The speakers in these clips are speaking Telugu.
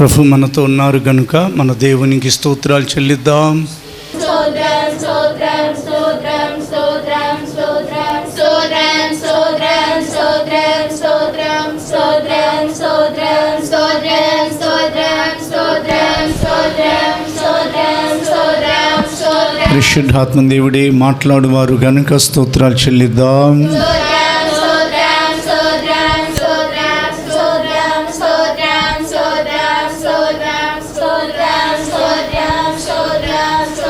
ప్రభు మనతో ఉన్నారు కనుక మన దేవునికి స్తోత్రాలు చెల్లిద్దాం. పరిశుద్ధాత్మ దేవుడే మాట్లాడువారు గనుక స్తోత్రాలు చెల్లిద్దాం.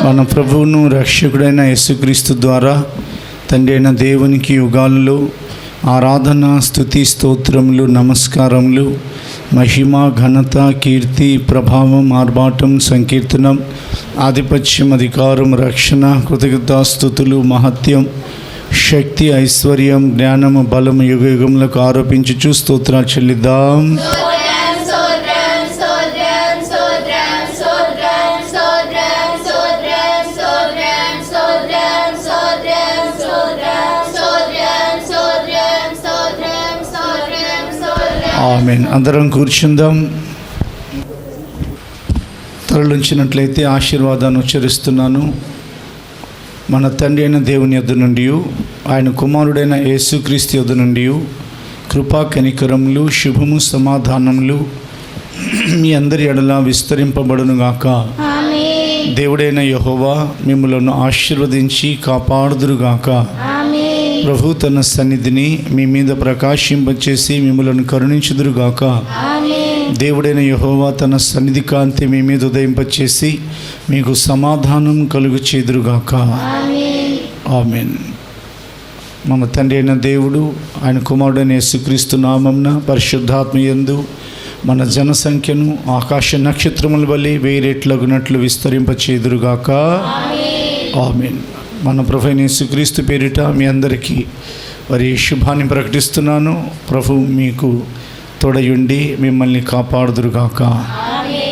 మన ప్రభువును రక్షకుడైన యేసుక్రీస్తు ద్వారా తండ్రి అయిన దేవునికి యుగాలలో ఆరాధన, స్తుతి, స్తోత్రములు, నమస్కారములు, మహిమ, ఘనత, కీర్తి, ప్రభావం, ఆర్భాటం, సంకీర్తనం, ఆధిపత్యం, అధికారం, రక్షణ, కృతజ్ఞతాస్తుతులు, మహత్యం, శక్తి, ఐశ్వర్యం, జ్ఞానము, బలము యుగయుగములకు ఆరోపించుచు స్తోత్రాలు చెల్లిద్దాం. ఆమేన్. అందరం కూర్చుందాం. తరలించినట్లయితే ఆశీర్వాదాన్ని ఉచ్చరిస్తున్నాను. మన తండ్రి అయిన దేవుని యొద్ద నుండి, ఆయన కుమారుడైన యేసుక్రీస్తు యొద్ద నుండి కృపా, కనికరములు, శుభము, సమాధానములు మీ అందరి ఎడల విస్తరింపబడునుగాక. దేవుడైన యెహోవా మిమ్ములను ఆశీర్వదించి కాపాడుదురుగాక. ప్రభు తన సన్నిధిని మీ మీద ప్రకాశింపచేసి మిమ్ములను కరుణించుదురుగాక. దేవుడైన యెహోవా తన సన్నిధి కాంతి మీ మీద ఉదయింపచేసి మీకు సమాధానం కలుగు చేదురుగాక. ఆమేన్. మన తండ్రి అయిన దేవుడు, ఆయన కుమారుడైన యేసుక్రీస్తు నామమున పరిశుద్ధాత్మ యందు మన జనసంఖ్యను ఆకాశ నక్షత్రముల వలె 1000 రెట్లగునట్లు విస్తరింపచేదురుగాక. ఆమేన్. మన ప్రభువైన యేసుక్రీస్తు పేరిట మీ అందరికీ వారి శుభాన్ని ప్రకటిస్తున్నాను. ప్రభు మీకు తోడయుండి మిమ్మల్ని కాపాడుదురుగాక.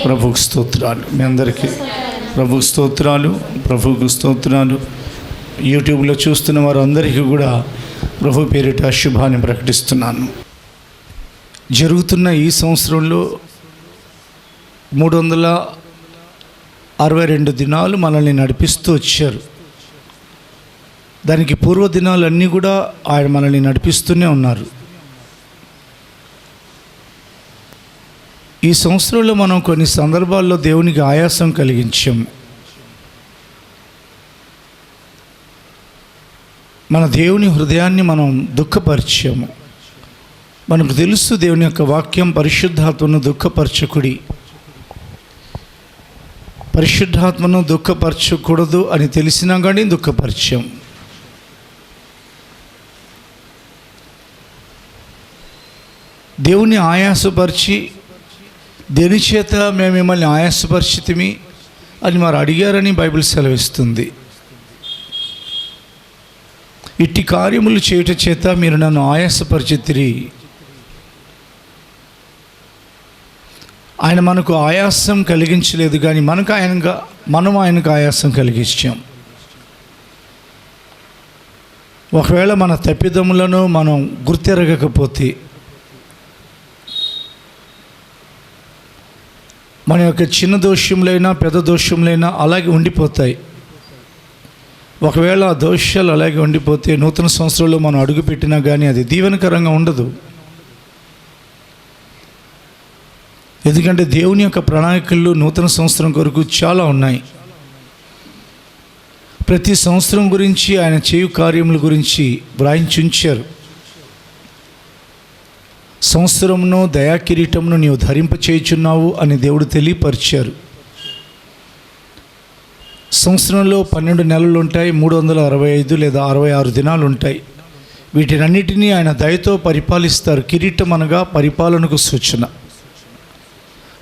ప్రభుకు స్తోత్రాలు. మీ అందరికీ ప్రభుకు స్తోత్రాలు, ప్రభుకు స్తోత్రాలు. యూట్యూబ్లో చూస్తున్న వారందరికీ కూడా ప్రభు పేరిట శుభాన్ని ప్రకటిస్తున్నాను. జరుగుతున్న ఈ సంవత్సరంలో 362 దినాలు మనల్ని నడిపిస్తూ వచ్చారు. దానికి పూర్వ దినాలన్నీ కూడా ఆయన మనల్ని నడిపిస్తూనే ఉన్నారు. ఈ సంవత్సరంలో మనం కొన్ని సందర్భాల్లో దేవునికి ఆయాసం కలిగించాము. మన దేవుని హృదయాన్ని మనం దుఃఖపరిచాము. మనకు తెలుసు దేవుని యొక్క వాక్యం పరిశుద్ధాత్మను దుఃఖపరచకుడి, పరిశుద్ధాత్మను దుఃఖపరచకూడదు అని తెలిసినా కానీ దుఃఖపరిచాం. దేవుని ఆయాసపరిచి దేని చేత మేము మిమ్మల్ని ఆయాసపరిచితిమి అని వారు అడిగారని బైబిల్ సెలవిస్తుంది. ఇట్టి కార్యములు చేయుట చేత మీరు నన్ను ఆయాసపరిచితిరి. ఆయన మనకు ఆయాసం కలిగించలేదు, కానీ మనం ఆయనకు ఆయాసం కలిగించాం. ఒకవేళ మన తప్పిదములను మనం గుర్తెరగకపోతే, మన యొక్క చిన్న దోషములైనా పెద్ద దోషములైనా అలాగే ఉండిపోతాయి. ఒకవేళ ఆ దోషాలు అలాగే ఉండిపోతే నూతన సంవత్సరంలో మనం అడుగుపెట్టినా కానీ అది దీవెనకరంగా ఉండదు. ఎందుకంటే దేవుని యొక్క ప్రణాళికలు నూతన సంవత్సరం కొరకు చాలా ఉన్నాయి. ప్రతి సంవత్సరం గురించి, ఆయన చేయు కార్యముల గురించి వ్రాయించుంచారు. సంవత్సరమును దయాకిరీటమును నీవు ధరింపచేయుచున్నావు అని దేవుడు తెలియపరిచారు. సంవత్సరంలో 12 నెలలు ఉంటాయి, 365 లేదా 66 దినాలు ఉంటాయి. వీటినన్నిటినీ ఆయన దయతో పరిపాలిస్తారు. కిరీటం అనగా పరిపాలనకు సూచన.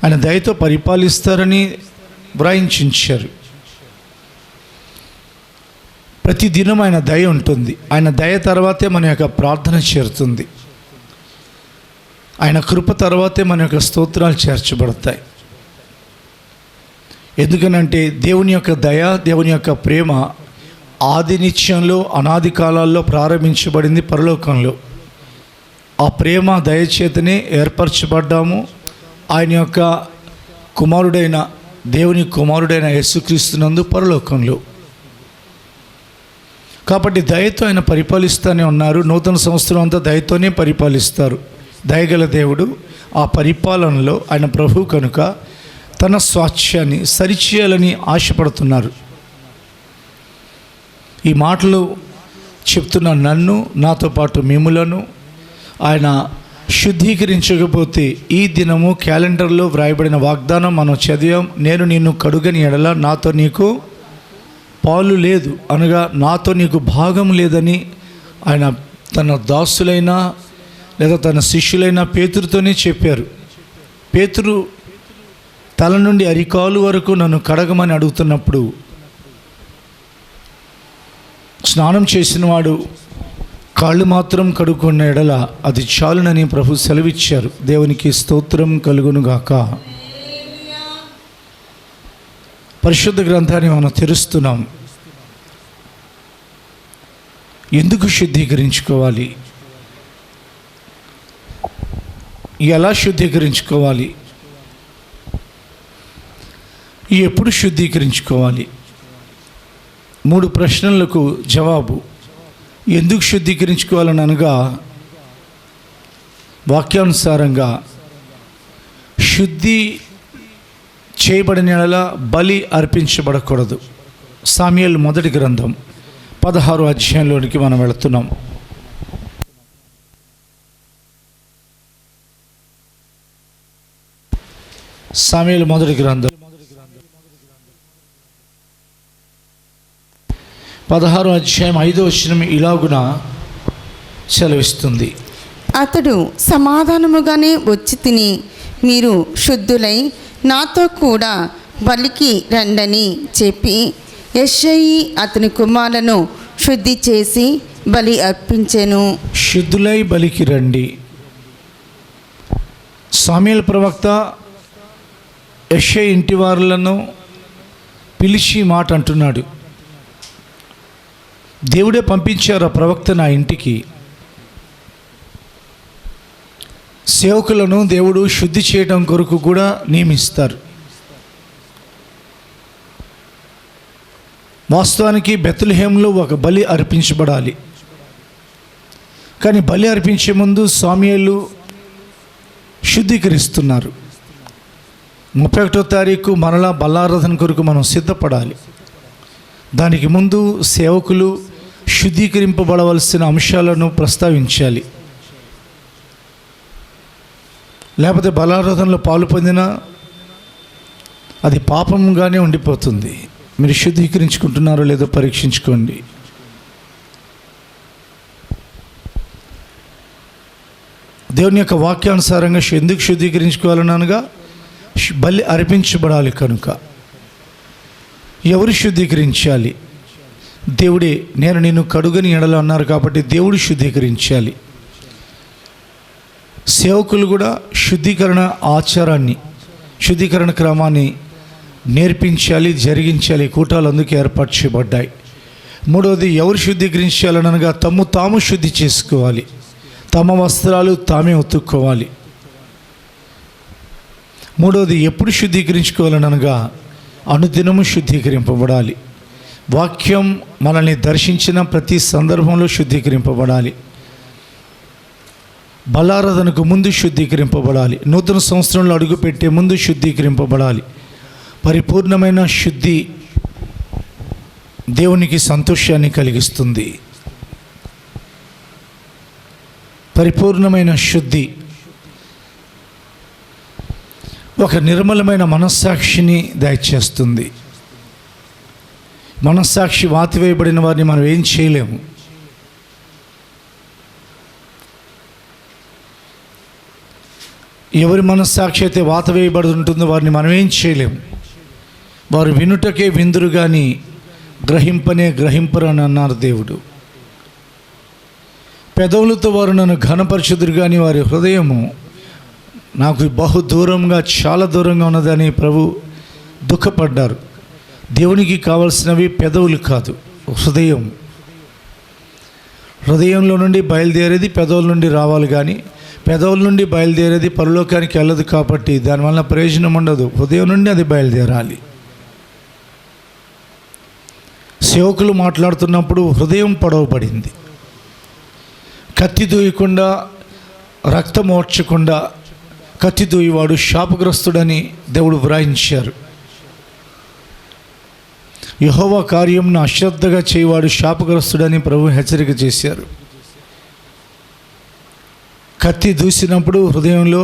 ఆయన దయతో పరిపాలిస్తారని వ్రాయించారు. ప్రతి దినం ఆయన దయ ఉంటుంది. ఆయన దయ తర్వాతే మన యొక్క ప్రార్థన చేరుతుంది. ఆయన కృప తర్వాతే మన యొక్క స్తోత్రాలు చేర్చబడతాయి. ఎందుకనంటే దేవుని యొక్క దయ, దేవుని యొక్క ప్రేమ ఆది నిత్యంలో, అనాది కాలాల్లో ప్రారంభించబడింది పరలోకంలో. ఆ ప్రేమ దయచేతనే ఏర్పరచబడ్డాము. ఆయన యొక్క కుమారుడైన దేవుని కుమారుడైన యేసుక్రీస్తునందు పరలోకంలో. కాబట్టి దయతో ఆయన పరిపాలిస్తూనే ఉన్నారు. నూతన సంవత్సరం అంతా దయతోనే పరిపాలిస్తారు. దయగల దేవుడు ఆ పరిపాలనలో ఆయన ప్రభు కనుక తన స్వాస్థ్యాన్ని సరిచేయాలని ఆశపడుతున్నారు. ఈ మాటలు చెప్తున్న నన్ను, నాతో పాటు మిమ్ములను ఆయన శుద్ధీకరించకపోతే ఈ దినము క్యాలెండర్లో వ్రాయబడిన వాగ్దానం మనం చదివాం. నేను నిన్ను కడుగని ఎడల నాతో నీకు పాలు లేదు, అనగా నాతో నీకు భాగం లేదని ఆయన తన దాసులైన లేదా తన శిష్యులైన పేతురుతోనే చెప్పారు. పేతురు తల నుండి అరికాలు వరకు నన్ను కడగమని అడుగుతున్నప్పుడు స్నానం చేసిన వాడు కాళ్ళు మాత్రం కడుక్కున్న ఎడల అది చాలునని ప్రభు సెలవిచ్చారు. దేవునికి స్తోత్రం కలుగునుగాక. పరిశుద్ధ గ్రంథాన్ని మనం తెరుస్తున్నాం. ఎందుకు శుద్ధీకరించుకోవాలి? ఎలా శుద్ధీకరించుకోవాలి? ఎప్పుడు శుద్ధీకరించుకోవాలి? 3 ప్రశ్నలకు జవాబు. ఎందుకు శుద్ధీకరించుకోవాలని అనగా, వాక్యానుసారంగా శుద్ధి చేయబడిన యెడల బలి అర్పించబడకూడదు. సామ్యుయేలు మొదటి గ్రంథం 16వ అధ్యాయంలోనికి మనం వెళుతున్నాం. సామ్యుయేలు మొదటి గ్రంథం 16వ అధ్యాయం 5వ వచనం ఇలాగున సెలవిస్తుంది. అతడు సమాధానముగానే వచ్చి తిని, మీరు శుద్ధులై నాతో కూడా బలికి రండని చెప్పి యెష్షయి అతని కుమారులను శుద్ధి చేసి బలి అర్పించెను. శుద్ధులై బలికి రండి. సామ్యుయేలు ప్రవక్త యెష్షయి ఇంటి వారులను పిలిచి మాట అంటున్నాడు. దేవుడే పంపించారు ఆ ప్రవక్త నా ఇంటికి. సేవకులను దేవుడు శుద్ధి చేయడం కొరకు కూడా నియమిస్తారు. వాస్తవానికి బెత్లెహేంలో ఒక బలి అర్పించబడాలి. కానీ బలి అర్పించే ముందు సామ్యుయేలు శుద్ధీకరిస్తున్నారు. 31వ తారీఖు మరలా బలారాధన కొరకు మనం సిద్ధపడాలి. దానికి ముందు సేవకులు శుద్ధీకరింపబడవలసిన అంశాలను ప్రస్తావించాలి. లేకపోతే బలారాధనలో పాలు పొందినా అది పాపంగానే ఉండిపోతుంది. మీరు శుద్ధీకరించుకుంటున్నారో లేదో పరీక్షించుకోండి. దేవుని యొక్క వాక్యానుసారంగా ఎందుకు శుద్ధీకరించుకోవాలనగా, బలి అర్పించబడాలి కనుక. ఎవరు శుద్ధీకరించాలి? దేవుడే. నేను నిన్ను కడుగని ఎడల అన్నారు కాబట్టి దేవుడు శుద్ధీకరించాలి. సేవకులు కూడా శుద్ధీకరణ ఆచారాన్ని, శుద్ధీకరణ క్రమాన్ని నేర్పించాలి, జరిగించాలి. కూటాలు అందుకు ఏర్పాటు చేయబడ్డాయి. 3వది, ఎవరు శుద్ధీకరించాలనగా తమ్ము తాము శుద్ధి చేసుకోవాలి. తమ వస్త్రాలు తామే ఉతుక్కోవాలి. 3వది, ఎప్పుడు శుద్ధీకరించుకోవాలనగా అనుదినము శుద్ధీకరింపబడాలి. వాక్యం మనల్ని దర్శించిన ప్రతి సందర్భంలో శుద్ధీకరింపబడాలి. బలారాధనకు ముందు శుద్ధీకరింపబడాలి. నూతన సంవత్సరంలో అడుగుపెట్టే ముందు శుద్ధీకరింపబడాలి. పరిపూర్ణమైన శుద్ధి దేవునికి సంతోషాన్ని కలిగిస్తుంది. పరిపూర్ణమైన శుద్ధి ఒక నిర్మలమైన మనస్సాక్షిని దయచేస్తుంది. మనస్సాక్షి వాతివేయబడిన వారిని మనం ఏం చేయలేము. ఎవరి మనస్సాక్షి అయితే వాతవేయబడి ఉంటుందో వారిని మనం ఏం చేయలేము. వారు వినుటకే విందురు కానీ గ్రహింపనే గ్రహింపరు అని అన్నారు దేవుడు. పెదవులతో వారు నన్ను ఘనపరచుదురు కానీ వారి హృదయము నాకు బహు దూరంగా, చాలా దూరంగా ఉన్నదని ప్రభు దుఃఖపడ్డారు. దేవునికి కావలసినవి పెదవులు కాదు, హృదయం. హృదయంలో నుండి బయలుదేరేది పెదవుల నుండి రావాలి. కానీ పెదవుల నుండి బయలుదేరేది పరలోకానికి వెళ్ళదు కాబట్టి దానివల్ల ప్రయోజనం ఉండదు. హృదయం నుండి అది బయలుదేరాలి. సేవకులు మాట్లాడుతున్నప్పుడు హృదయం పొడవబడింది. కత్తి దూయకుండా, రక్తం ఓడ్చకుండా కత్తి దూయవాడు శాపగ్రస్తుడని దేవుడు వ్రాయించారు. యెహోవా కార్యంను అశ్రద్ధగా చేయవాడు శాపగ్రస్తుడని ప్రభు హెచ్చరిక చేశారు. కత్తి దూసినప్పుడు హృదయంలో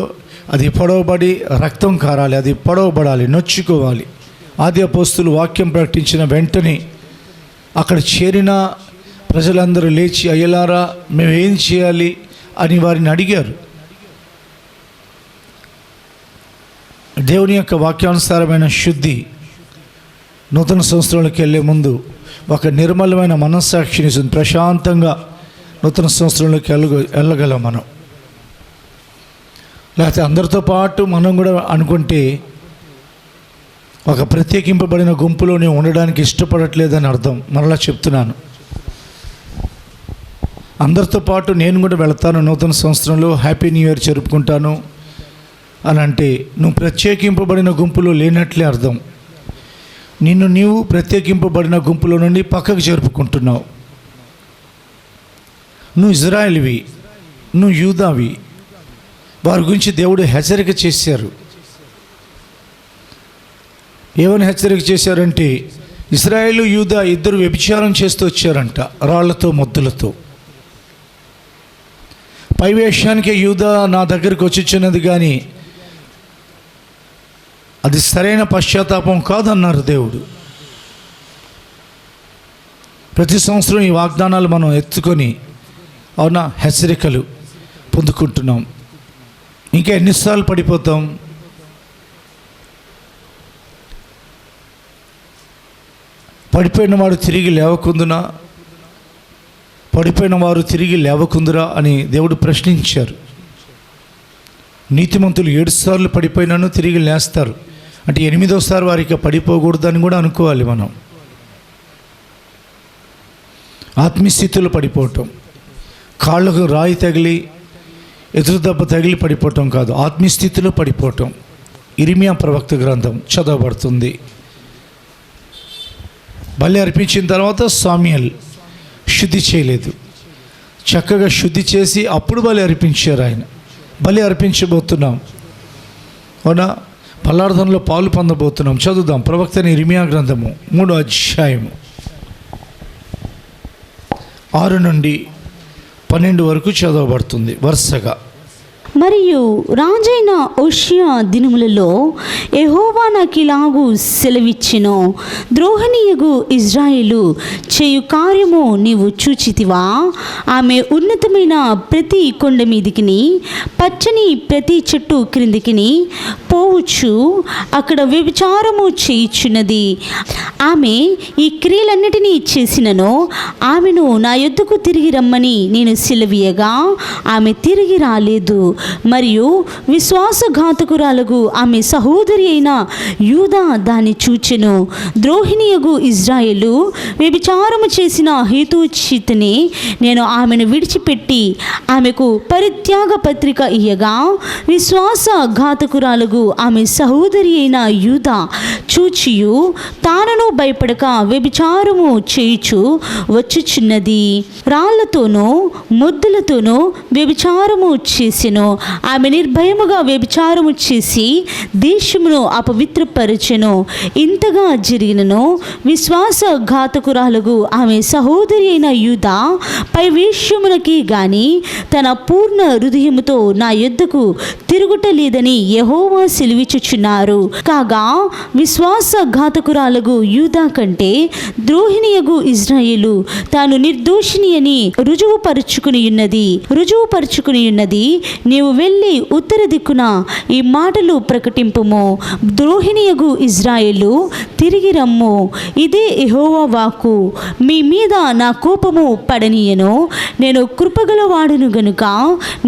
అది పొడవబడి రక్తం కారాలి, అది పొడవబడాలి, నొచ్చుకోవాలి. ఆది అపోస్తులు వాక్యం ప్రకటించిన వెంటనే అక్కడ చేరిన ప్రజలందరూ లేచి, అయ్యలారా మేము ఏం చేయాలి అని వారిని అడిగారు. దేవుని యొక్క వాక్యానుసారమైన శుద్ధి నూతన సంవత్సరంలోకి వెళ్ళే ముందు ఒక నిర్మలమైన మనస్సాక్షిని ప్రశాంతంగా నూతన సంవత్సరంలోకి వెళ్ళగలం మనం. లేకపోతే అందరితో పాటు మనం కూడా అనుకుంటే ఒక ప్రత్యేకింపబడిన గుంపులోనే ఉండడానికి ఇష్టపడట్లేదని అర్థం. మరలా చెప్తున్నాను, అందరితో పాటు నేను కూడా వెళతాను నూతన సంవత్సరంలో, హ్యాపీ న్యూ ఇయర్ జరుపుకుంటాను అని అంటే నువ్వు ప్రత్యేకింపబడిన గుంపులో లేనట్లే అర్థం. నిన్ను నీవు ప్రత్యేకింపబడిన గుంపులో నుండి పక్కకు జరుపుకుంటున్నావు. నువ్వు ఇజ్రాయేల్వి, నువ్వు యూదావి. వారి గురించి దేవుడు హెచ్చరిక చేశారు. ఏమని హెచ్చరిక చేశారంటే, ఇశ్రాయేలు యూదా ఇద్దరు వ్యభిచారం చేస్తూ వచ్చారంట, రాళ్లతో మొద్దులతో. పై వేషానికి యూదా నా దగ్గరికి వచ్చిచ్చినది కానీ అది సరైన పశ్చాత్తాపం కాదన్నారు దేవుడు. ప్రతి సంవత్సరం ఈ వాగ్దానాలు మనం ఎత్తుకొని అవునా హెచ్చరికలు పొందుకుంటున్నాం. ఇంకా ఎన్నిసార్లు పడిపోతాం? పడిపోయిన వాడు తిరిగి లేవకుందునా, పడిపోయిన వారు తిరిగి లేవకుందురా అని దేవుడు ప్రశ్నించారు. నీతిమంతులు 7 సార్లు పడిపోయినాను తిరిగి లేస్తారు అంటే 8వ వారికి పడిపోకూడదని కూడా అనుకోవాలి మనం. ఆత్మీయస్థితిలో పడిపోవటం, కాళ్ళకు రాయి తగిలి ఎదురు దెబ్బ తగిలి పడిపోవటం కాదు, ఆత్మీయస్థితిలో పడిపోవటం. ఇర్మియా ప్రవక్త గ్రంథం చదవబడుతుంది. బలి అర్పించిన తర్వాత సామ్యుయేల్ శుద్ధి చేయలేదు, చక్కగా శుద్ధి చేసి అప్పుడు బలి అర్పించారు. ఆయన బలి అర్పించబోతున్నాం అవునా, పల్లార్థంలో పాలు పొందబోతున్నాం. చదువుదాం ప్రవక్త ఇర్మియా గ్రంథము 3వ అధ్యాయము 6 నుండి 12 వరకు చదవబడుతుంది వరుసగా. మరియు రాజైన ఓషియా దినములలో యెహోవా నాకిలాగు సెలవిచ్చెను, ద్రోహనీయగు ఇజ్రాయేలు చేయు కార్యము నీవు చూచితివా? ఆమె ఉన్నతమైన ప్రతి కొండ మీదికిని పచ్చని ప్రతి చెట్టు క్రిందికిని పోవచ్చు, అక్కడ వ్యభిచారము చేయుచున్నది. ఆమె ఈ క్రియలన్నిటినీ చేసినను ఆమెను నా యొద్దకు తిరిగి రమ్మని నేను సెలవీయగా ఆమె తిరిగి రాలేదు. మరియు విశ్వాసఘాతకురాలకు ఆమె సహోదరి అయిన యూదా దాన్ని చూచెను. ద్రోహిణియగు ఇజ్రాయేలు వ్యభిచారము చేసిన హేతుచితనే నేను ఆమెను విడిచిపెట్టి ఆమెకు పరిత్యాగ పత్రిక ఇయ్యగా, విశ్వాసఘాతకురాలకు ఆమె సహోదరి అయిన యూదా చూచియు తానును భయపడక వ్యభిచారము చేయుచు వచ్చుచున్నది. రాళ్లతోనూ మొద్దులతోనూ వ్యభిచారము చేసెను. ఆమె నిర్భయముగా వ్యభిచారము చేసి దేశమును అపవిత్రపరచెను. ఇంతగా జరిగినను విశ్వాసఘాతకురాలకు ఆమె సహోదరి అయిన యూదా పై వేశ్యములకి గాని తన పూర్ణ హృదయముతో నా యొద్దకు తిరుగుటలేదని యెహోవా సెలవిచ్చుచున్నారు. కాగా విశ్వాసఘాతకురాలకు యూదా కంటే ద్రోహిణియగు ఇజ్రాయేలు తాను నిర్దోషిని అని రుజువుపరుచుకుని ఉన్నది. నీవు వెళ్ళి ఉత్తర దిక్కున ఈ మాటలు ప్రకటింపుము. ద్రోహిణియగు ఇజ్రాయేలు తిరిగి రమ్ము, ఇదే యెహోవా వాక్కు. మీ మీద నా కోపము పడనీయను. నేను కృపగలవాడను గనుక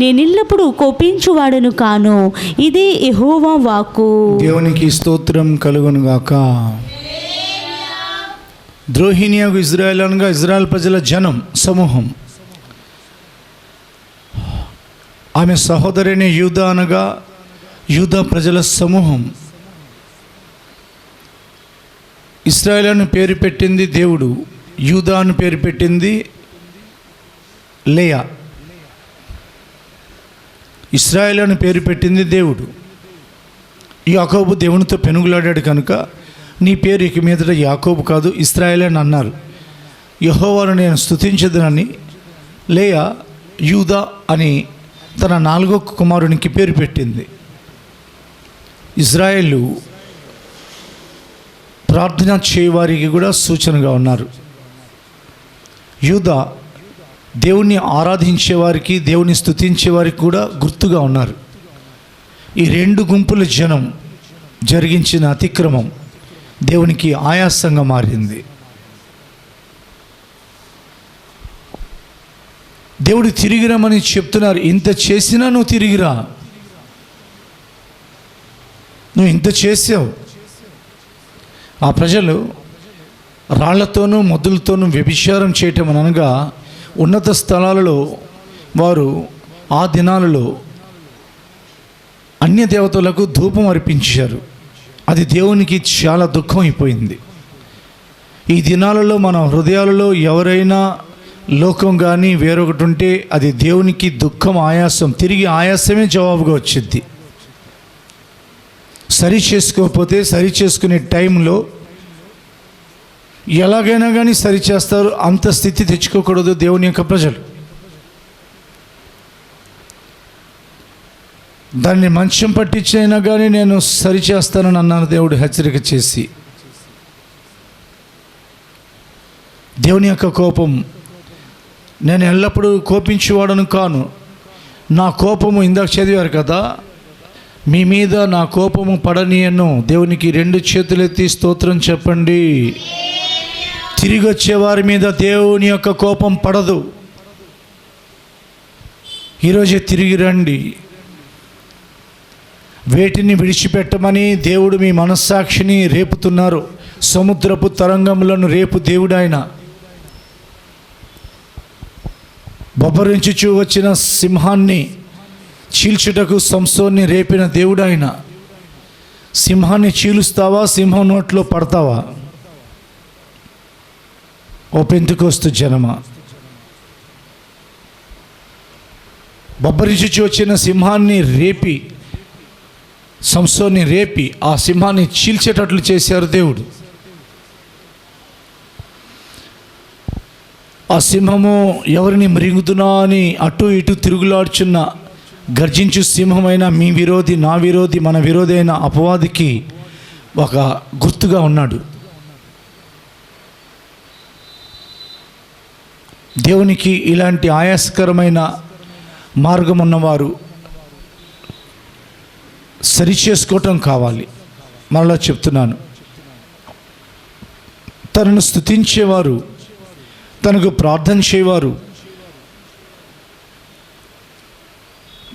నేనెల్లప్పుడూ కోపించువాడను కాను. ఇదే యెహోవా వాక్కు. దేవునికి స్తోత్రం కలుగును గాక. ద్రోహిణియగు ఇజ్రాయేల్ అనగా ఇజ్రాయెల్ ప్రజల జనం సమూహం. ఆమె సహోదరిని యూదా అనగా యూదా ప్రజల సమూహం. ఇశ్రాయేలు అని పేరు పెట్టింది దేవుడు, యూదా అని పేరు పెట్టింది లేయా. ఇశ్రాయేలు అని పేరు పెట్టింది దేవుడు. యాకోబు దేవునితో పెనుగులాడాడు కనుక నీ పేరు ఇక మీదట యాకోబు కాదు ఇశ్రాయేలు అని అన్నారు. యెహోవాను నేను స్తుతించదనని లేయా యూదా అని తన 4వ కుమారునికి పేరు పెట్టింది. ఇశ్రాయేలు ప్రార్థన చేయవారికి కూడా సూచనగా ఉన్నారు. యూదా దేవుణ్ణి ఆరాధించేవారికి, దేవుని స్తుతించేవారికి కూడా గుర్తుగా ఉన్నారు. ఈ 2 గుంపుల జనం జరిగించిన అతిక్రమం దేవునికి ఆయాసంగా మారింది. దేవుడు తిరిగి రమ్మని చెప్తున్నారు. ఇంత చేసినా నువ్వు తిరిగిరా, నువ్వు ఇంత చేసావు. ఆ ప్రజలు రాళ్లతోనూ మొద్దులతోనూ వ్యభిచారం చేయటం అనగా ఉన్నత స్థలాలలో వారు ఆ దినాలలో అన్య దేవతలకు ధూపం అర్పించారు. అది దేవునికి చాలా దుఃఖం అయిపోయింది. ఈ దినాలలో మన హృదయాలలో ఎవరైనా లోకం కానీ వేరొకటి ఉంటే అది దేవునికి దుఃఖం, ఆయాసం. తిరిగి ఆయాసమే జవాబుగా వచ్చింది. సరి చేసుకోకపోతే సరి చేసుకునే టైంలో ఎలాగైనా కానీ సరి చేస్తారు. అంత స్థితి తెచ్చుకోకూడదు దేవుని యొక్క ప్రజలు. దాన్ని మంచం పట్టించైనా కానీ నేను సరి చేస్తానని అన్నాను దేవుడు హెచ్చరిక చేసి. దేవుని యొక్క కోపం, నేను ఎల్లప్పుడూ కోపించేవాడను కాను. నా కోపము ఇందాక చదివారు కదా, మీ మీద నా కోపము పడనీయను. దేవునికి 2 చేతులెత్తి స్తోత్రం చెప్పండి. తిరిగి వచ్చేవారి మీద దేవుని యొక్క కోపం పడదు. ఈరోజే తిరిగి రండి. వేటిని విడిచిపెట్టమని దేవుడు మీ మనస్సాక్షిని రేపుతున్నారు. సముద్రపు తరంగములను రేపు దేవుడు ఆయన. బొబ్బరించుచూ వచ్చిన సింహాన్ని చీల్చుటకు సంసోన్ని రేపిన దేవుడు ఆయన. సింహాన్ని చీలుస్తావా, సింహం నోట్లో పడతావా? ఓ పెంతెకోస్తు జనమా, బొబ్బరించుచూ వచ్చిన సింహాన్ని రేపి, సంసోన్ని రేపి ఆ సింహాన్ని చీల్చేటట్లు చేశారు దేవుడు. ఆ సింహము ఎవరిని మృంగుతున్నా అని అటు ఇటు తిరుగులాడుచున్న గర్జించు సింహమైన మీ విరోధి, నా విరోధి, మన విరోధి అయిన అపవాదికి ఒక గుర్తుగా ఉన్నాడు. దేవునికి ఇలాంటి ఆయాసకరమైన మార్గం ఉన్నవారు సరిచేసుకోవటం కావాలి. మరలా చెప్తున్నాను, తనను స్తుతించేవారు, తనకు ప్రార్థన చేయవారు,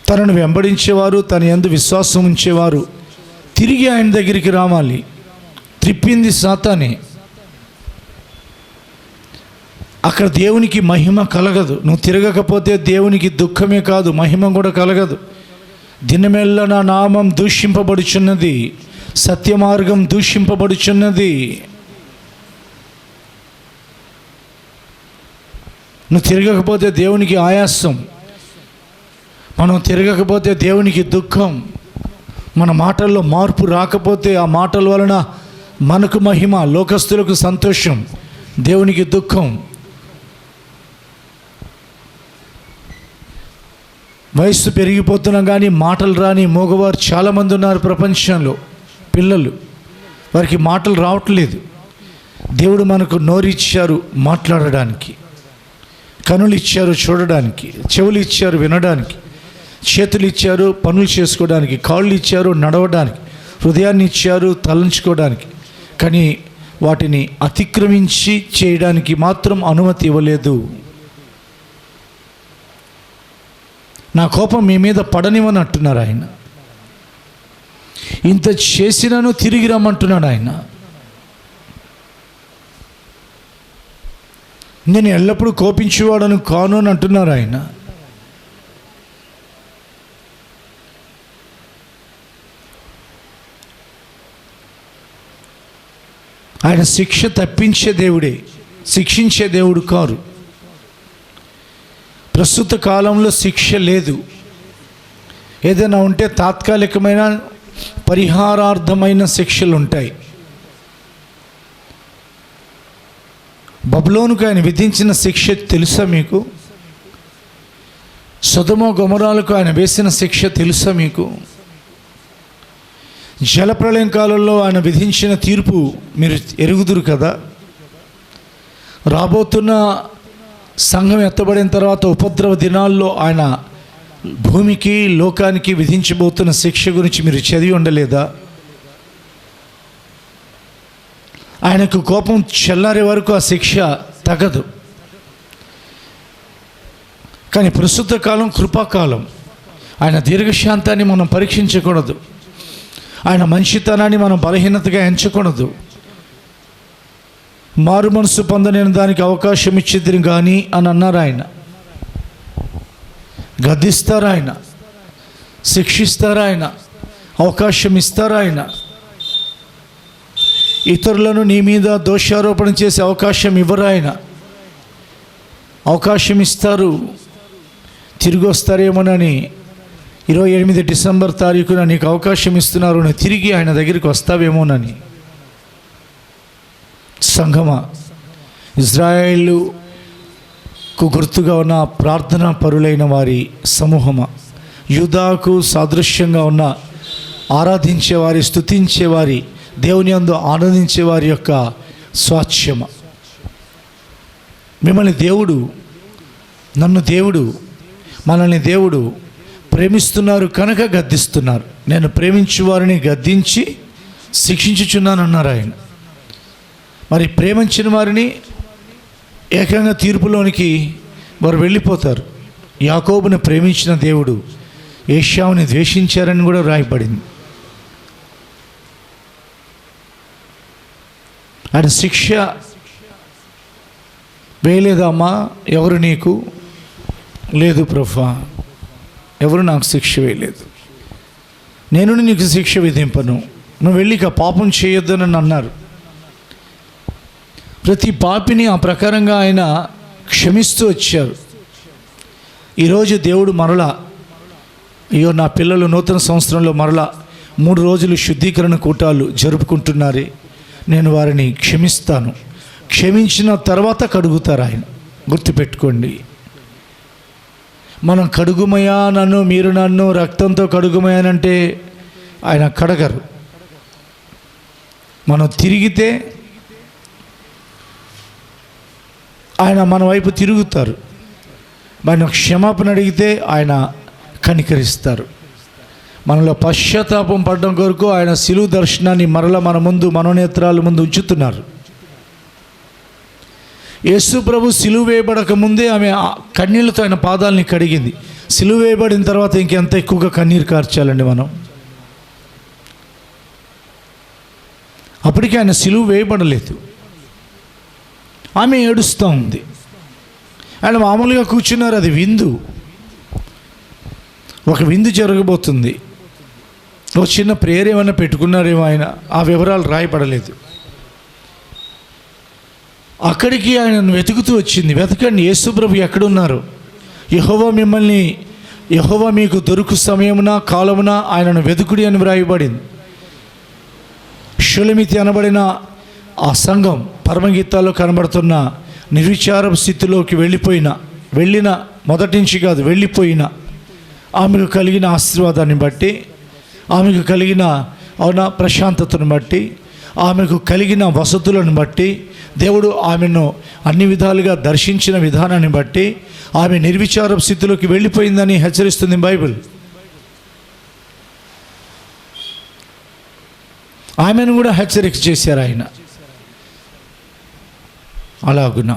తనను వెంబడించేవారు, తన యందు విశ్వాసం ఉంచేవారు తిరిగి ఆయన దగ్గరికి రావాలి. త్రిప్పింది సాతానే. అక్కడ దేవునికి మహిమ కలగదు. నువ్వు తిరగకపోతే దేవునికి దుఃఖమే కాదు, మహిమ కూడా కలగదు. దినమెల్ల నా నామం దూషింపబడుచున్నది, సత్యమార్గం దూషింపబడుచున్నది. నువ్వు తిరగకపోతే దేవునికి ఆయాసం, మనం తిరగకపోతే దేవునికి దుఃఖం, మన మాటల్లో మార్పు రాకపోతే ఆ మాటల వలన మనకు మహిమ, లోకస్తులకు సంతోషం, దేవునికి దుఃఖం. వయస్సు పెరిగిపోతున్నాం కానీ మాటలు రాని మగవారు చాలామంది ఉన్నారు ప్రపంచంలో. పిల్లలు, వారికి మాటలు రావట్లేదు. దేవుడు మనకు నోరిచ్చారు మాట్లాడడానికి, కనులు ఇచ్చారు చూడడానికి, చెవులు ఇచ్చారు వినడానికి, చేతులు ఇచ్చారు పనులు చేసుకోవడానికి, కాళ్ళు ఇచ్చారు నడవడానికి, హృదయాన్ని ఇచ్చారు తలంచుకోవడానికి. కానీ వాటిని అతిక్రమించి చేయడానికి మాత్రం అనుమతి ఇవ్వలేదు. నా కోపం మీ మీద పడనివని అంటున్నారు ఆయన. ఇంత చేసినను తిరిగి రమ్మంటున్నాడు ఆయన. నేను ఎల్లప్పుడూ కోపించేవాడను కాను అని అంటున్నారు ఆయన. ఆయన శిక్ష తప్పించే దేవుడే, శిక్షించే దేవుడు కారు. ప్రస్తుత కాలంలో శిక్ష లేదు. ఏదైనా ఉంటే తాత్కాలికమైన పరిహారార్థమైన శిక్షలు ఉంటాయి. బబులోనుకు ఆయన విధించిన శిక్ష తెలుసా మీకు? సొదొమ గొమొరాలకు ఆయన వేసిన శిక్ష తెలుసా మీకు? జలప్రళయం కాలంలో ఆయన విధించిన తీర్పు మీరు ఎరుగుదురు కదా. రాబోతున్న సంఘం ఎత్తబడిన తర్వాత ఉపద్రవ దినాల్లో ఆయన భూమికి లోకానికి విధించబోతున్న శిక్ష గురించి మీరు చదివి ఉండలేదా? ఆయనకు కోపం చల్లారే వరకు ఆ శిక్ష తగదు. కానీ ప్రస్తుత కాలం కృపాకాలం. ఆయన దీర్ఘశాంతాన్ని మనం పరీక్షించకూడదు. ఆయన మంచితనాన్ని మనం బలహీనతగా ఎంచకూడదు. మారు మనసు పొందలేని దానికి అవకాశం ఇచ్చేది కానీ అని అన్నారు. ఆయన గద్దిస్తారు, ఆయన శిక్షిస్తారు, ఆయన అవకాశం ఇస్తారు. ఆయన ఇతరులను నీ మీద దోషారోపణ చేసే అవకాశం ఇవ్వరు. ఆయన అవకాశం ఇస్తారు. తిరిగి వస్తారేమోనని 28 డిసెంబర్ తారీఖున నీకు అవకాశం ఇస్తున్నారు, నువ్వు తిరిగి ఆయన దగ్గరికి వస్తావేమోనని. సంఘమా, ఇజ్రాయేలుకు గుర్తుగా ఉన్న ప్రార్థనా పరులైన వారి సమూహమా, యూదాకు సాదృశ్యంగా ఉన్న ఆరాధించేవారి, స్తుతించేవారి, దేవుని యందు ఆనందించే వారి యొక్క స్వాస్థ్యమ. మిమ్మల్ని దేవుడు, నన్ను దేవుడు, మనల్ని దేవుడు ప్రేమిస్తున్నారు కనుక గద్దిస్తున్నారు. నేను ప్రేమించు వారిని గద్దించి శిక్షించుచున్నానన్నారు ఆయన. మరి ప్రేమించిన వారిని ఏకంగా తీర్పులోనికి వారు వెళ్ళిపోతారు. యాకోబుని ప్రేమించిన దేవుడు ఏశావుని ద్వేషించారని కూడా రాయబడింది. ఆయన శిక్ష వేయలేదమ్మా ఎవరు నీకు? లేదు ప్రభా, ఎవరు నాకు శిక్ష వేయలేదు. నేను నీకు శిక్ష విధింపను, నువ్వు వెళ్ళి ఇక పాపం చేయొద్దని అన్నారు. ప్రతి పాపిని ఆ ప్రకారంగా ఆయన క్షమిస్తూ వచ్చారు. ఈరోజు దేవుడు మరలా, అయ్యో నా పిల్లలు నూతన సంవత్సరంలో మరలా 3 రోజులు శుద్ధీకరణ కూటాలు జరుపుకుంటున్నారే, నేను వారిని క్షమిస్తాను. క్షమించిన తర్వాత కడుగుతారు ఆయన. గుర్తుపెట్టుకోండి, మనం కడుగుమయా నన్ను, మీరు నన్ను రక్తంతో కడుగుమయానంటే ఆయన కడగరు. మనం తిరిగితే ఆయన మన వైపు తిరుగుతారు. మనం క్షమాపణ అడిగితే ఆయన కనికరిస్తారు. మనలో పశ్చాత్తాపం పడడం కొరకు ఆయన శిలువ దర్శనాన్ని మరలా మన ముందు, మనోనేత్రాల ముందు ఉంచుతున్నారు. యేసు ప్రభు సిలువ వేయబడక ముందే ఆమె కన్నీళ్లతో ఆయన పాదాలని కడిగింది. సిలువ వేయబడిన తర్వాత ఇంకెంత ఎక్కువగా కన్నీరు కార్చాలండి మనం. అప్పటికి ఆయన సిలువ వేయబడలేదు, ఆమె ఏడుస్తూ ఉంది. ఆయన మామూలుగా కూర్చున్నారు. అది విందు, ఒక విందు జరగబోతుంది. ఒక చిన్న ప్రేయర్ ఏమైనా పెట్టుకున్నారేమో ఆయన, ఆ వివరాలు రాయబడలేదు. అక్కడికి ఆయనను వెతుకుతూ వచ్చింది. వెతకండి, యేసుప్రభు ఎక్కడున్నారు? యెహోవా మీకు దొరుకు సమయమున కాలమున ఆయనను వెతుకుడి అని వ్రాయబడింది. షులమితి అనబడిన ఆ సంఘం పరమగీతాల్లో కనబడుతున్న నిర్విచార స్థితిలోకి వెళ్ళిన మొదటి నుంచి కాదు, వెళ్ళిపోయిన ఆమెకు కలిగిన ఆశీర్వాదాన్ని బట్టి, ఆమెకు కలిగిన ప్రశాంతతను బట్టి, ఆమెకు కలిగిన వసతులను బట్టి, దేవుడు ఆమెను అన్ని విధాలుగా దర్శించిన విధానాన్ని బట్టి ఆమె నిర్విచార స్థితిలోకి వెళ్ళిపోయిందని హెచ్చరిస్తుంది బైబిల్. ఆమెను కూడా హెచ్చరిక చేశారు ఆయన. అలాగునా,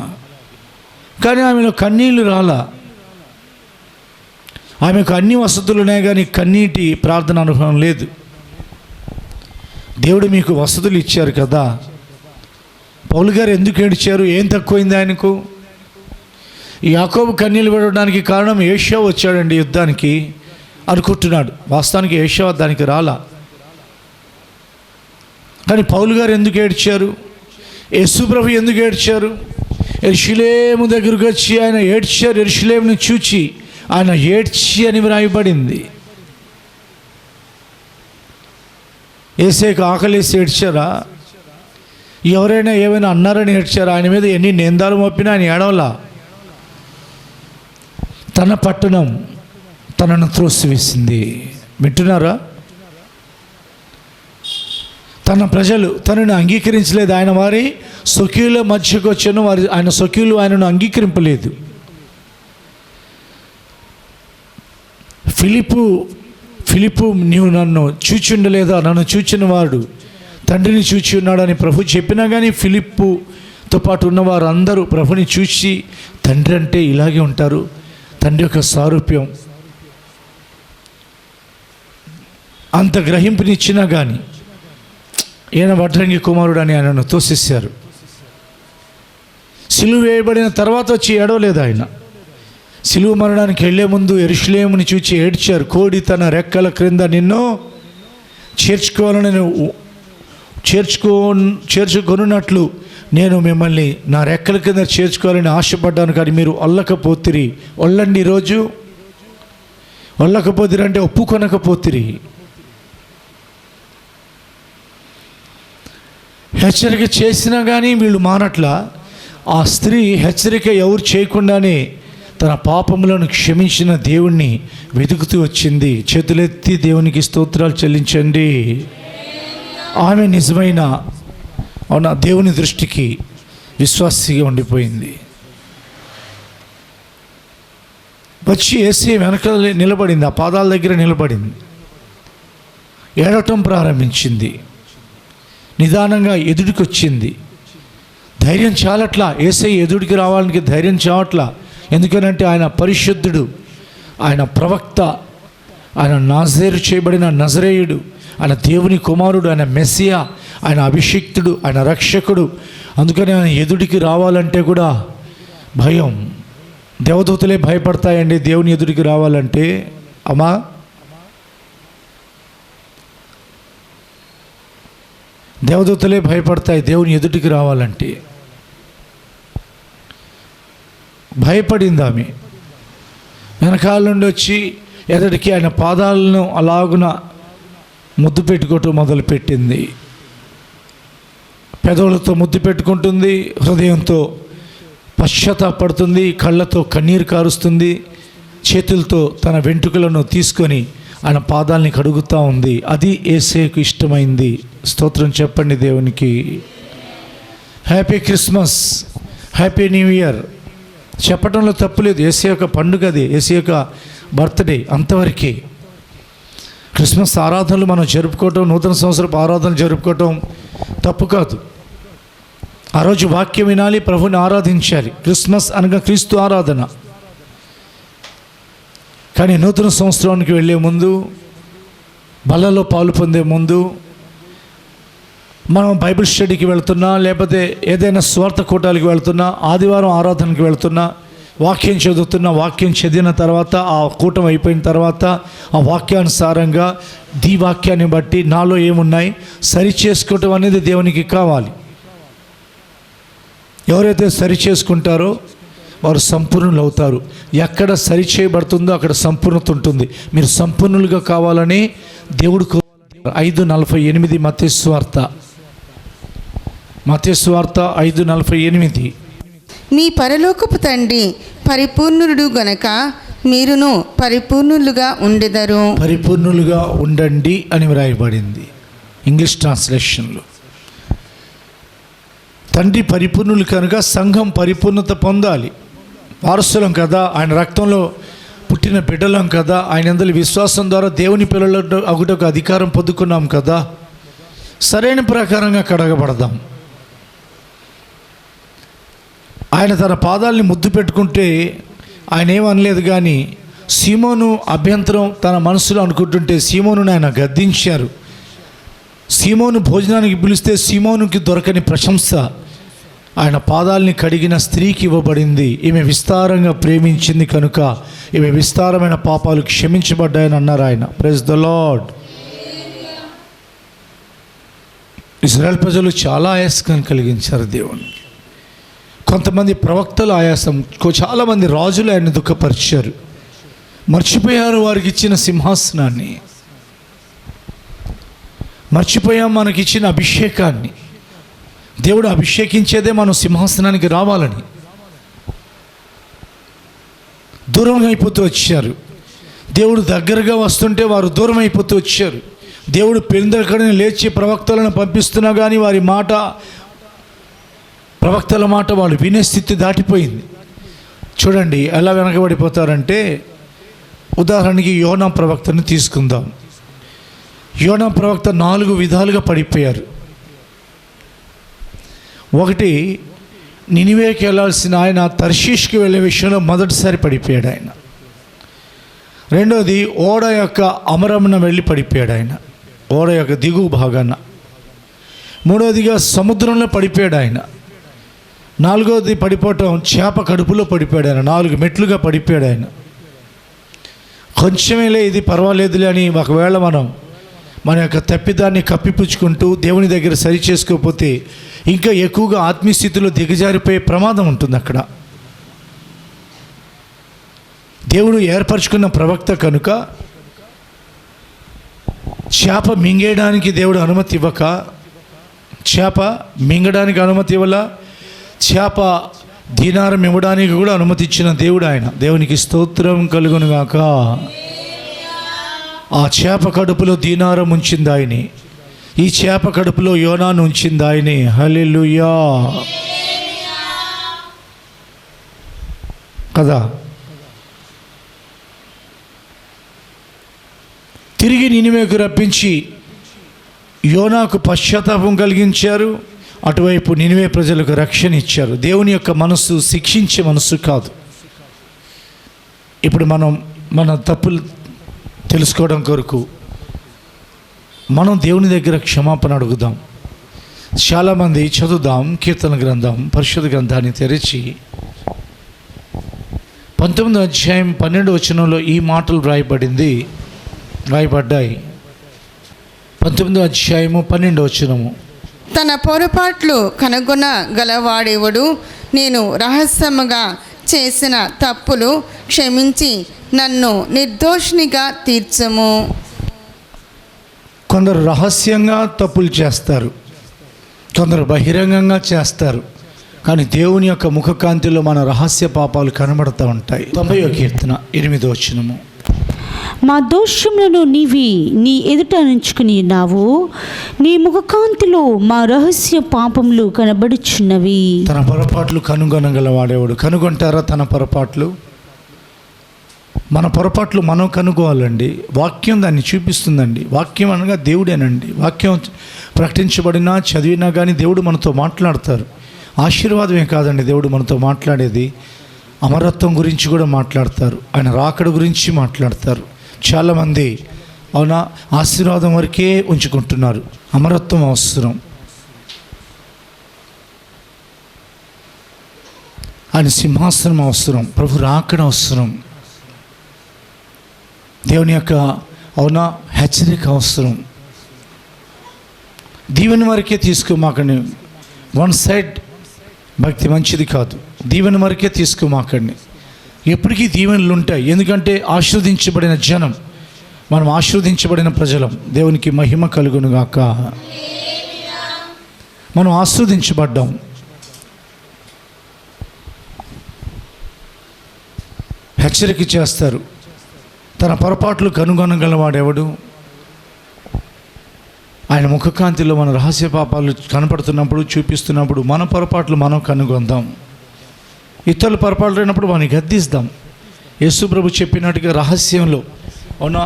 కానీ ఆమెలో కన్నీళ్ళు రాలా. ఆమెకు అన్ని వసతులు ఉన్నాయి కానీ కన్నీటి ప్రార్థన అనుభవం లేదు. దేవుడు మీకు వసతులు ఇచ్చారు కదా. పౌలు గారు ఎందుకు ఏడ్చారు? ఏం తక్కువైంది ఆయనకు? యాకోబు కన్నీళ్ళు పడడానికి కారణం ఏషావు వచ్చాడండి యుద్ధానికి అనుకుంటున్నాడు. వాస్తవానికి ఏషావు దానికి రాలా. కానీ పౌలు గారు ఎందుకు ఏడ్చారు? యేసుప్రభు ఎందుకు ఏడ్చారు? యెరూషలేము దగ్గరకు వచ్చి ఆయన ఏడ్చారు. యెరూషలేమును చూచి ఆయన ఏడ్చి అని వ్రాయబడింది. యేసేకు ఆకలేసి ఏడ్చారా? ఎవరైనా ఏమైనా అన్నారని ఏడ్చారా? ఆయన మీద ఎన్ని నిందాలు మోపినా ఆయన ఏడవలా. తన పట్టణం తనను త్రోసివేసింది. వింటున్నారా? తన ప్రజలు తనను అంగీకరించలేదు. ఆయన వారి స్వకీయుల మధ్యకు వచ్చాను, వారి ఆయన స్వకీయులు ఆయనను అంగీకరింపలేదు. ఫిలిప్పు నీవు నన్ను చూచుండలేదా? నన్ను చూచిన వాడు తండ్రిని చూచి ఉన్నాడని ప్రభు చెప్పినా కానీ ఫిలిప్పుతో పాటు ఉన్నవారు అందరూ ప్రభుని చూసి తండ్రి అంటే ఇలాగే ఉంటారు, తండ్రి యొక్క సారూప్యం అంత గ్రహింపునిచ్చినా కానీ ఈయన వడ్రంగి కుమారుడు అని ఆయనను తోసేశారు. సిలువ వేయబడిన తర్వాత వచ్చి ఏడవలేదు ఆయన. సిలువ మరణానికి వెళ్ళే ముందు యెరూషలేముని చూచి ఏడ్చారు. కోడి తన రెక్కల క్రింద నిన్ను చేర్చుకొనున్నట్లు నేను మిమ్మల్ని నా రెక్కల కింద చేర్చుకోవాలని ఆశపడ్డాను, కానీ మీరు ఒల్లకపోతిరి. ఒల్లండి, ఈరోజు ఒల్లకపోతిరి అంటే ఒప్పుకొనకపోతిరి. హెచ్చరిక చేసినా కానీ వీళ్ళు మానట్లా. ఆ స్త్రీ హెచ్చరిక ఎవరు చేయకుండానే తన పాపములను క్షమించిన దేవుణ్ణి వెతుకుతూ వచ్చింది. చేతులెత్తి దేవునికి స్తోత్రాలు చెల్లించండి. ఆమె నిజమైన దేవుని దృష్టికి విశ్వాసిగా ఉండిపోయింది. వచ్చి యేసయ్య వెనకాల నిలబడింది, ఆ పాదాల దగ్గర నిలబడింది, ఏడవటం ప్రారంభించింది. నిదానంగా ఎదుటికి వచ్చింది. ధైర్యం చాలట్లా, యేసయ్య ఎదుటికి రావడానికి ధైర్యం చావట్లా. ఎందుకనంటే ఆయన పరిశుద్ధుడు, ఆయన ప్రవక్త, ఆయన నాజరేలు చేయబడిన నజరేయుడు, ఆయన దేవుని కుమారుడు, ఆయన మెస్సియా, ఆయన అభిషిక్తుడు, ఆయన రక్షకుడు. అందుకని ఆయన ఎదుటికి రావాలంటే కూడా భయం. దేవదూతలే భయపడతాయండి దేవుని ఎదుటికి రావాలంటే. అమ్మా, దేవదూతలే భయపడతాయి దేవుని ఎదుటికి రావాలంటే. భయపడింది ఆమె. వెనకాల నుండి వచ్చి ఎదుటికి ఆయన పాదాలను అలాగున ముద్దు పెట్టుకోవటం మొదలుపెట్టింది. పెదవులతో ముద్దు పెట్టుకుంటుంది, హృదయంతో పశ్చాత్తాపడుతుంది, కళ్ళతో కన్నీరు కారుస్తుంది, చేతులతో తన వెంట్రుకలను తీసుకొని ఆయన పాదాలని కడుగుతూ ఉంది. అది యేసయ్యకు ఇష్టమైంది. స్తోత్రం చెప్పండి దేవునికి. Happy Christmas, happy new year చెప్పడంలో తప్పులేదు. యేసయ్య యొక్క పండుగ అది, యేసయ్య యొక్క బర్త్డే, అంతవరకే. క్రిస్మస్ ఆరాధనలు మనం జరుపుకోవటం, నూతన సంవత్సరపు ఆరాధనలు జరుపుకోవటం తప్పు కాదు. ఆ రోజు వాక్యం వినాలి, ప్రభుని ఆరాధించాలి. క్రిస్మస్ అనగా క్రీస్తు ఆరాధన. కానీ నూతన సంవత్సరానికి వెళ్ళే ముందు, బలలో పాలు పొందే ముందు, మనం బైబిల్ స్టడీకి వెళ్తున్నా, లేకపోతే ఏదైనా స్వార్థ కూటాలకు వెళ్తున్నా, ఆదివారం ఆరాధనకి వెళ్తున్నా, వాక్యం చదువుతున్నా, వాక్యం చదివిన తర్వాత ఆ కూటం అయిపోయిన తర్వాత ఆ వాక్యానుసారంగా వాక్యాన్ని బట్టి నాలో ఏమున్నాయి సరి చేసుకోవటం అనేది దేవునికి కావాలి. ఎవరైతే సరి చేసుకుంటారో వారు సంపూర్ణులు అవుతారు. ఎక్కడ సరి చేయబడుతుందో అక్కడ సంపూర్ణత ఉంటుంది. మీరు సంపూర్ణులుగా కావాలని దేవుడు 5:48 మత్తయి సువార్త 5:48. మీ పరలోకపు తండ్రి పరిపూర్ణుడు గనక మీరును పరిపూర్ణులుగా ఉండెదరు. పరిపూర్ణులుగా ఉండండి అని వ్రాయబడింది ఇంగ్లీష్ ట్రాన్స్లేషన్లో. తండ్రి పరిపూర్ణులు కనుక సంఘం పరిపూర్ణత పొందాలి. వారసులం కదా, ఆయన రక్తంలో పుట్టిన బిడ్డలం కదా, ఆయన యందలి విశ్వాసం ద్వారా దేవుని పిల్లల అగుటకు అధికారం పొందుకున్నాం కదా. సరైన ప్రకారంగా కడగబడదాం. ఆయన తన పాదాలని ముద్దు పెట్టుకుంటే ఆయన ఏమనలేదు, కానీ సీమోను అభ్యంతరం తన మనసులో అనుకుంటుంటే సీమోను ఆయన గద్దించారు. సీమోను భోజనానికి పిలిస్తే సీమోనుకి దొరకని ప్రశంస ఆయన పాదాలని కడిగిన స్త్రీకి ఇవ్వబడింది. ఈమె విస్తారంగా ప్రేమించింది కనుక ఈమె విస్తారమైన పాపాలు క్షమించబడ్డాయని అన్నారు ఆయన. Praise the lord. ఇజ్రాయెల్ ప్రజలు చాలా ఆయాసం కలిగించారు దేవునికి. కొంతమంది ప్రవక్తలు ఆయాసం, చాలామంది రాజులు ఆయన దుఃఖపరిచారు. మర్చిపోయారు వారికి ఇచ్చిన సింహాసనాన్ని, మర్చిపోయాం మనకిచ్చిన అభిషేకాన్ని. దేవుడు అభిషేకించేదే మనం సింహాసనానికి రావాలని. దూరం అయిపోతూ వచ్చారు. దేవుడు దగ్గరగా వస్తుంటే వారు దూరం అయిపోతూ వచ్చారు. దేవుడు పెందలకడని లేచి ప్రవక్తలను పంపిస్తున్నా కానీ వారి మాట, ప్రవక్తల మాట వాళ్ళు వినే స్థితి దాటిపోయింది. చూడండి ఎలా వెనకబడిపోతారంటే, ఉదాహరణకి యోనా ప్రవక్తను తీసుకుందాం. యోనా ప్రవక్త 4 విధాలుగా పడిపోయారు. ఒకటి, నినివేకి వెళ్ళాల్సిన ఆయన తర్షీష్కి వెళ్ళే విషయంలో మొదటిసారి పడిపోయాడు ఆయన. రెండోది, ఓడ యొక్క అమరమున వెళ్ళి పడిపోయాడు ఆయన, ఓడ యొక్క దిగువ భాగాన. మూడవదిగా సముద్రంలో పడిపోయాడు ఆయన. నాలుగవది పడిపోవటం, చేప కడుపులో పడిపోయాడు ఆయన. 4 మెట్లుగా పడిపోయాడు ఆయన. కొంచెమేలే ఇది పర్వాలేదులే అని ఒకవేళ మన యొక్క తప్పిదాన్ని కప్పిపుచ్చుకుంటూ దేవుని దగ్గర సరి చేసుకోకపోతే ఇంకా ఎక్కువగా ఆత్మీయ స్థితిలో దిగజారిపోయే ప్రమాదం ఉంటుంది అక్కడ. దేవుడు ఏర్పరచుకున్న ప్రవక్త కనుక చేప మింగేయడానికి దేవుడు అనుమతి ఇవ్వక, చేప మింగడానికి అనుమతి ఇవ్వాల, చేప దీనారం ఇవ్వడానికి కూడా అనుమతి ఇచ్చిన దేవుడు ఆయన. దేవునికి స్తోత్రం కలుగును గాక. ఆ చేప కడుపులో దీనారం ఉంచింది ఆయనే, ఈ చేప కడుపులో యోనాను ఉంచింది ఆయనే. హల్లెలూయా కదా. తిరిగి నినివేకు రప్పించి యోనాకు పశ్చాత్తాపం కలిగించారు. అటువైపు నినివే ప్రజలకు రక్షణ ఇచ్చారు. దేవుని యొక్క మనస్సు శిక్షించే మనస్సు కాదు. ఇప్పుడు మన తప్పులు తెలుసుకోవడం కొరకు మనం దేవుని దగ్గర క్షమాపణ అడుగుదాం. చాలామంది చదువుదాం కీర్తన గ్రంథం, పరిశుద్ధ గ్రంథాన్ని తెరిచి 19వ అధ్యాయం 12వ వచనంలో ఈ మాటలు రాయబడ్డాయి. 19వ అధ్యాయము 12వ వచనము. తన పొరపాట్లు కనుగొన గలవాడెవడు? నేను రహస్యముగా చేసిన తప్పులు క్షమించి నన్ను నిర్దోషినిగా తీర్చము. కొందరు రహస్యంగా తప్పులు చేస్తారు, కొందరు బహిరంగంగా చేస్తారు. కానీ దేవుని యొక్క ముఖకాంతిలో మన రహస్య పాపాలు కనబడుతూ ఉంటాయి. 90వ కీర్తన 8వ వచనము. మా దోషములను నీవి నీ ఎదుట నుంచుకుని ఉన్నావు, నీ ముఖకాంతిలో మా రహస్య పాపములు కనబడుచున్నవి. తన పొరపాట్లు కనుగొనగలవాడేవాడు. కనుగొంటారా తన పొరపాట్లు? మన పొరపాట్లు మనం కనుగోవాలండి. వాక్యం దాన్ని చూపిస్తుందండి. వాక్యం అనగా దేవుడేనండి. వాక్యం ప్రకటించబడినా చదివినా కానీ దేవుడు మనతో మాట్లాడతారు. ఆశీర్వాదమే కాదండి దేవుడు మనతో మాట్లాడేది, అమరత్వం గురించి కూడా మాట్లాడతారు. ఆయన రాకడ గురించి మాట్లాడతారు. చాలామంది అవునా ఆశీర్వాదం వరకే ఉంచుకుంటున్నారు. అమరత్వం అవసరం. ఆయన సింహాసనం అవసరం. ప్రభు రాకడ అవసరం. దేవుని యొక్క అవునా హెచ్చరిక అవసరం. దీవెన వరకే తీసుకోమాకండి. వన్ సైడ్ భక్తి మంచిది కాదు. దీవెన వరకే తీసుకోమాకండి. ఎప్పటికీ దీవెనలు ఉంటాయి. ఎందుకంటే ఆశీర్వదించబడిన జనం, మనం ఆశీర్వదించబడిన ప్రజలం. దేవునికి మహిమ కలుగునుగాక. మనం ఆశీర్వదించబడ్డాం. హెచ్చరిక చేస్తారు. తన పొరపాట్లు కనుగొనగలవాడెవడు? ఆయన ముఖకాంతిలో మన రహస్య పాపాలు కనపడుతున్నప్పుడు, చూపిస్తున్నప్పుడు మన పొరపాట్లు మనం కనుగొందాం. ఇతరుల పొరపాట్లు అయినప్పుడు వాడిని గద్దిస్తాం. యేసు ప్రభు చెప్పినట్టుగా రహస్యంలో అవునా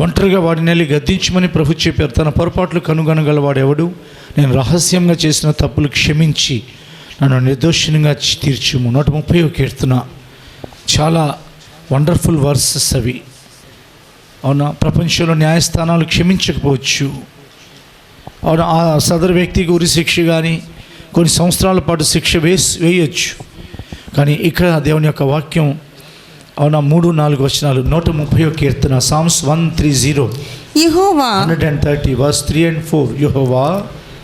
ఒంటరిగా వాడిని వెళ్ళి గద్దించమని ప్రభు చెప్పారు. తన పొరపాట్లు కనుగొనగలవాడెవడు? నేను రహస్యంగా చేసిన తప్పులు క్షమించి నన్ను నిర్దోషినిగా తీర్చుము. 130వ కీర్తన. చాలా వండర్ఫుల్ వర్సెస్ అవి. అవునా ప్రపంచంలో న్యాయస్థానాలు క్షమించకపోవచ్చు. అవునా ఆ సదరు వ్యక్తికి ఉరి శిక్ష కానీ కొన్ని సంవత్సరాల పాటు శిక్ష వేయచ్చు. కానీ ఇక్కడ దేవుని యొక్క వాక్యం అవునా 3-4 వచనాలు. 130వ కీర్తన, Psalms 130. Jehovah 130 verse 3 and 4. యెహోవా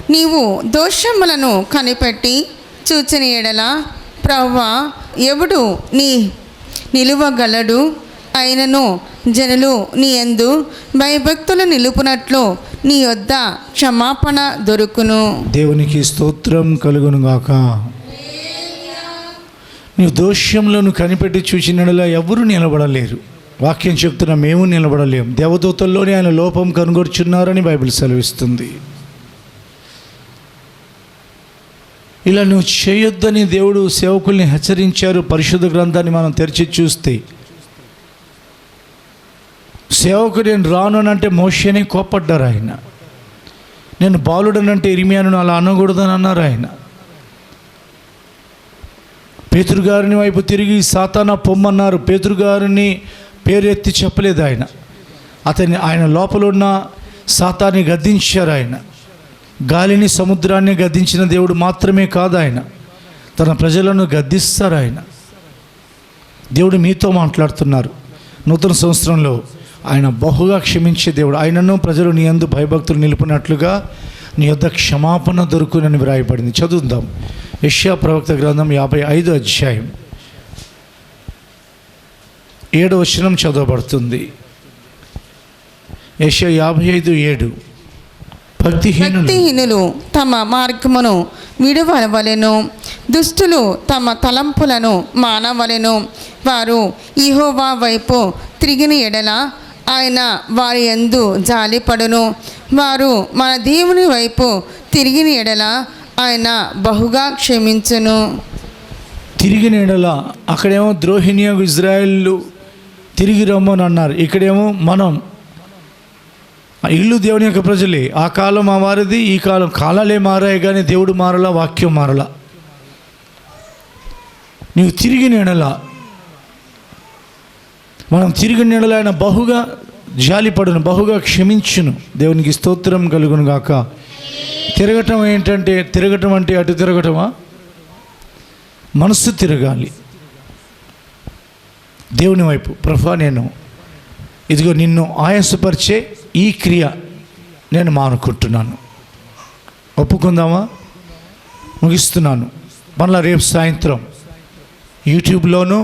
నీవు దోషములను కనిపెట్టి చూచిన ఎడల ప్రభువా ఎవడు నీ నిలువగలడు? అయినను జనులు నీ యందు భయభక్తులు నిలుపునట్లు నీ యొద్ద క్షమాపణ దొరుకును. దేవునికి స్తోత్రం కలుగునుగాక. నీవు దోషములను కనిపెట్టి చూచినలా ఎవరు నిలబడలేరు. వాక్యం చెప్తున్నా, మేము నిలబడలేము. దేవదూతల్లోనే ఆయన లోపం కనుగొరుచున్నారని బైబిల్ సెలవిస్తుంది. ఇలా నువ్వు చేయొద్దని దేవుడు సేవకుల్ని హెచ్చరించారు. పరిశుద్ధ గ్రంథాన్ని మనం తెరిచి చూస్తే సేవకుడు నేను రాను అంటే మోషేనే కోపడ్డారు ఆయన. నేను బాలుడనంటే ఇర్మియాను అలా అనకూడదని అన్నారు ఆయన. పేతురు గారిని వైపు తిరిగి సాతానా పొమ్మన్నారు. పేతురు గారిని పేరు ఎత్తి చెప్పలేదు ఆయన. ఆయన లోపల ఉన్న సాతాన్ని గద్దించారు ఆయన. గాలిని సముద్రాన్ని గద్దించిన దేవుడు మాత్రమే కాదు, ఆయన తన ప్రజలను గద్దిస్తారు ఆయన. దేవుడు మీతో మాట్లాడుతున్నారు. నూతన సంవత్సరంలో ఆయన బహుగా క్షమించే దేవుడు. ఆయనను ప్రజలు నీ యందు భయభక్తులు నిలుపునట్లుగా నీ యొద్ద క్షమాపణ దొరుకునని వ్రాయబడింది. చదువుదాం. యెషయా ప్రవక్త గ్రంథం 55 అధ్యాయం 7వ వచనం చదవబడుతుంది. యెషయా 55:7. భక్తిహీనులు తమ మార్గమును విడవలవలెను, దుష్టులు తమ తలంపులను మానవలెను. వారు యెహోవా వైపు తిరిగిన ఎడల ఆయన వారి యందు జాలిపడును. వారు మన దేవుని వైపు తిరిగిన ఎడల ఆయన బహుగా క్షమించును. తిరిగిన ఎడల అక్కడేమో ద్రోహిణియగు ఇజ్రాయేలు తిరిగి రమ్మని అన్నారు. ఇక్కడేమో మనం ఇల్లు దేవుని యొక్క ప్రజలే. ఆ కాలం ఆ వారిది, ఈ కాలం కాలాలే మారాయి కానీ దేవుడు మారలా, వాక్యం మారలా. నీవు తిరిగిన ఎడల, మనం తిరిగిన ఎడల ఆయన బహుగా జాలిపడును, బహుగా క్షమించును. దేవునికి స్తోత్రం కలుగును గాక. తిరగటం ఏంటంటే, తిరగటం అంటే అటు తిరగటమా? మనస్సు తిరగాలి దేవుని వైపు. ప్రభువా, నేను ఇదిగో నిన్ను ఆయాసపరిచే ఈ క్రియ నేను మానుకుంటున్నాను. ఒప్పుకుందామా? ముగిస్తున్నాను. మళ్ళీ రేపు సాయంత్రం యూట్యూబ్లోనూ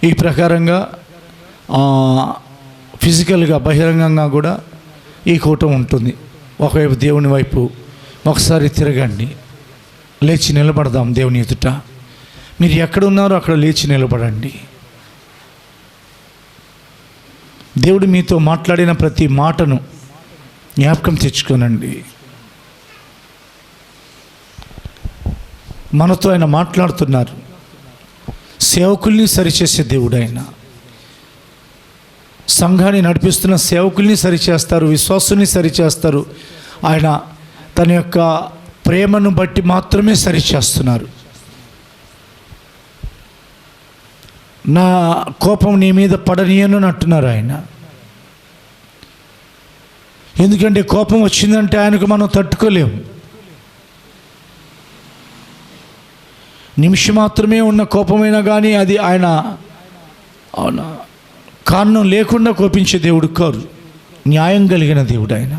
ఈ ప్రకారంగా ఫిజికల్గా బహిరంగంగా కూడా ఈ కూటం ఉంటుంది. ఒకవైపు దేవుని వైపు ఒకసారి తిరగండి. లేచి నిలబడదాం దేవుని ఎదుట. మీరు ఎక్కడున్నారో అక్కడ లేచి నిలబడండి. దేవుడు మీతో మాట్లాడిన ప్రతి మాటను జ్ఞాపకం తెచ్చుకోనండి. మనతో ఆయన మాట్లాడుతున్నారు. సేవకుల్ని సరిచేసే దేవుడు ఆయన. సంఘాన్ని నడిపిస్తున్న సేవకుల్ని సరిచేస్తారు, విశ్వాసుల్ని సరిచేస్తారు. ఆయన తన యొక్క ప్రేమను బట్టి మాత్రమే సరిచేస్తున్నారు. నా కోపం నీ మీద పడనీయను అంటున్నారు ఆయన. ఎందుకంటే కోపం వచ్చిందంటే ఆయనకు మనం తట్టుకోలేము. నిమిషం మాత్రమే ఉన్న కోపమైనా కానీ అది ఆయన కారణం లేకుండా కోపించే దేవుడు కాదు, న్యాయం కలిగిన దేవుడు ఆయన.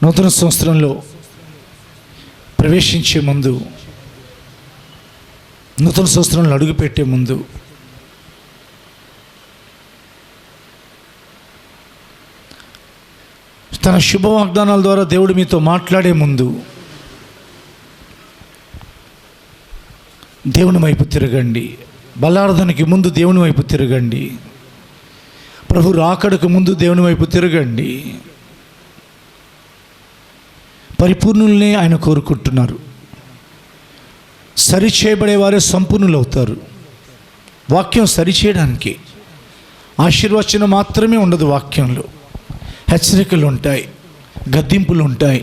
నూతన సంవత్సరంలో ప్రవేశించే ముందు, నూతన సంవత్సరంలో అడుగుపెట్టే ముందు తన శుభవాగ్దానాల ద్వారా దేవుడు మీతో మాట్లాడే ముందు దేవుని వైపు తిరగండి. బలార్థనకి ముందు దేవుని వైపు తిరగండి. ప్రభు రాకడకు ముందు దేవుని వైపు తిరగండి. పరిపూర్ణుల్ని ఆయన కోరుకుంటున్నారు. సరిచేయబడేవారే సంపూర్ణులు అవుతారు. వాక్యం సరిచేయడానికి ఆశీర్వచనం మాత్రమే ఉండదు. వాక్యంలో హెచ్చరికలు ఉంటాయి, గద్దింపులు ఉంటాయి.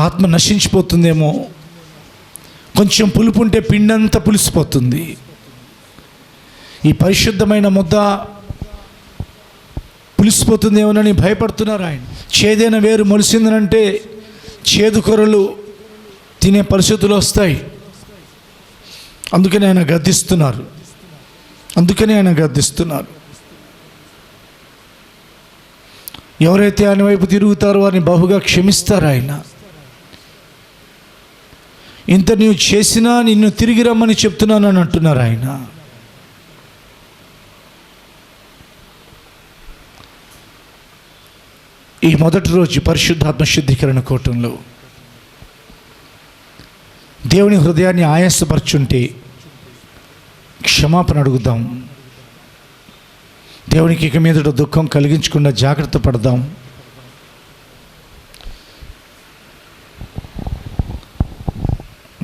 ఆత్మ నశించిపోతుందేమో, కొంచెం పులుపు ఉంటే పిండంతా పులిసిపోతుంది. ఈ పరిశుద్ధమైన ముద్ద పులిసిపోతుందేమోనని భయపడుతున్నారు ఆయన. చేదైన వేరు మొలిసిందనంటే చేదు కొరలు తినే పరిస్థితులు వస్తాయి. అందుకని ఆయన గద్దిస్తున్నారు. ఎవరైతే ఆయన వైపు తిరుగుతారో వారిని బహుగా క్షమిస్తారు ఆయన. ఇంత నీవు చేసినా నిన్ను తిరిగి రమ్మని చెప్తున్నానని అంటున్నారు ఆయన. ఈ మొదటి రోజు పరిశుద్ధాత్మ శుద్ధీకరణ కూటంలో దేవుని హృదయాన్ని ఆయాసపరచుంటే క్షమాపణ అడుగుదాం. దేవునికి ఇక మీదట దుఃఖం కలిగించకుండా జాగ్రత్త పడదాం.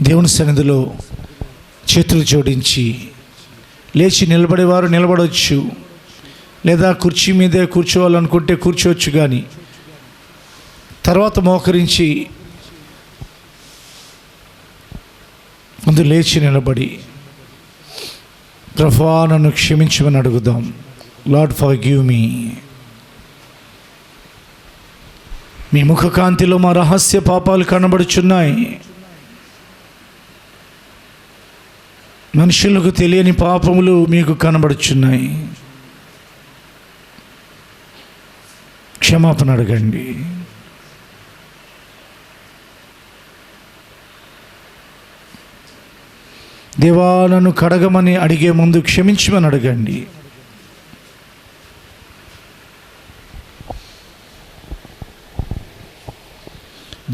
దేవుని సన్నిధిలో చేతులు జోడించి లేచి నిలబడేవారు నిలబడవచ్చు, లేదా కుర్చీ మీదే కూర్చోవాలనుకుంటే కూర్చోవచ్చు. కానీ తర్వాత మోకరించి ముందు లేచి నిలబడి ప్రభువా నన్ను క్షమించమని అడుగుదాం. Lord forgive me. మీ ముఖకాంతిలో మా రహస్య పాపాలు కనబడుచున్నాయి. మనుషులకు తెలియని పాపములు మీకు కనబడుచున్నాయి. క్షమాపణ అడగండి. దేవా నన్ను కడగమని అడిగే ముందు క్షమించమని అడగండి.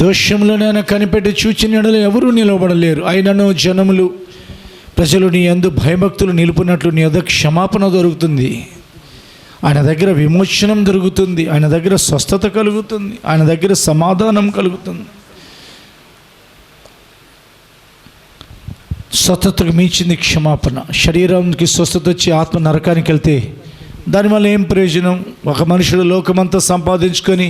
దోషములను ఆయన కనిపెట్టి చూచిన ఎడల ఎవరూ నిలబడలేరు. అయినను జనములు ప్రజలు నీ యందు భయభక్తులు నిలుపునట్లు నీ యొద్ద క్షమాపణ దొరుకుతుంది. ఆయన దగ్గర విమోచనం దొరుకుతుంది. ఆయన దగ్గర స్వస్థత కలుగుతుంది. ఆయన దగ్గర సమాధానం కలుగుతుంది. స్వస్థతకు మించింది క్షమాపణ. శరీరానికి స్వస్థత వచ్చి ఆత్మ నరకానికి వెళ్తే దానివల్ల ఏం ప్రయోజనం? ఒక మనుషుడు లోకమంతా సంపాదించుకొని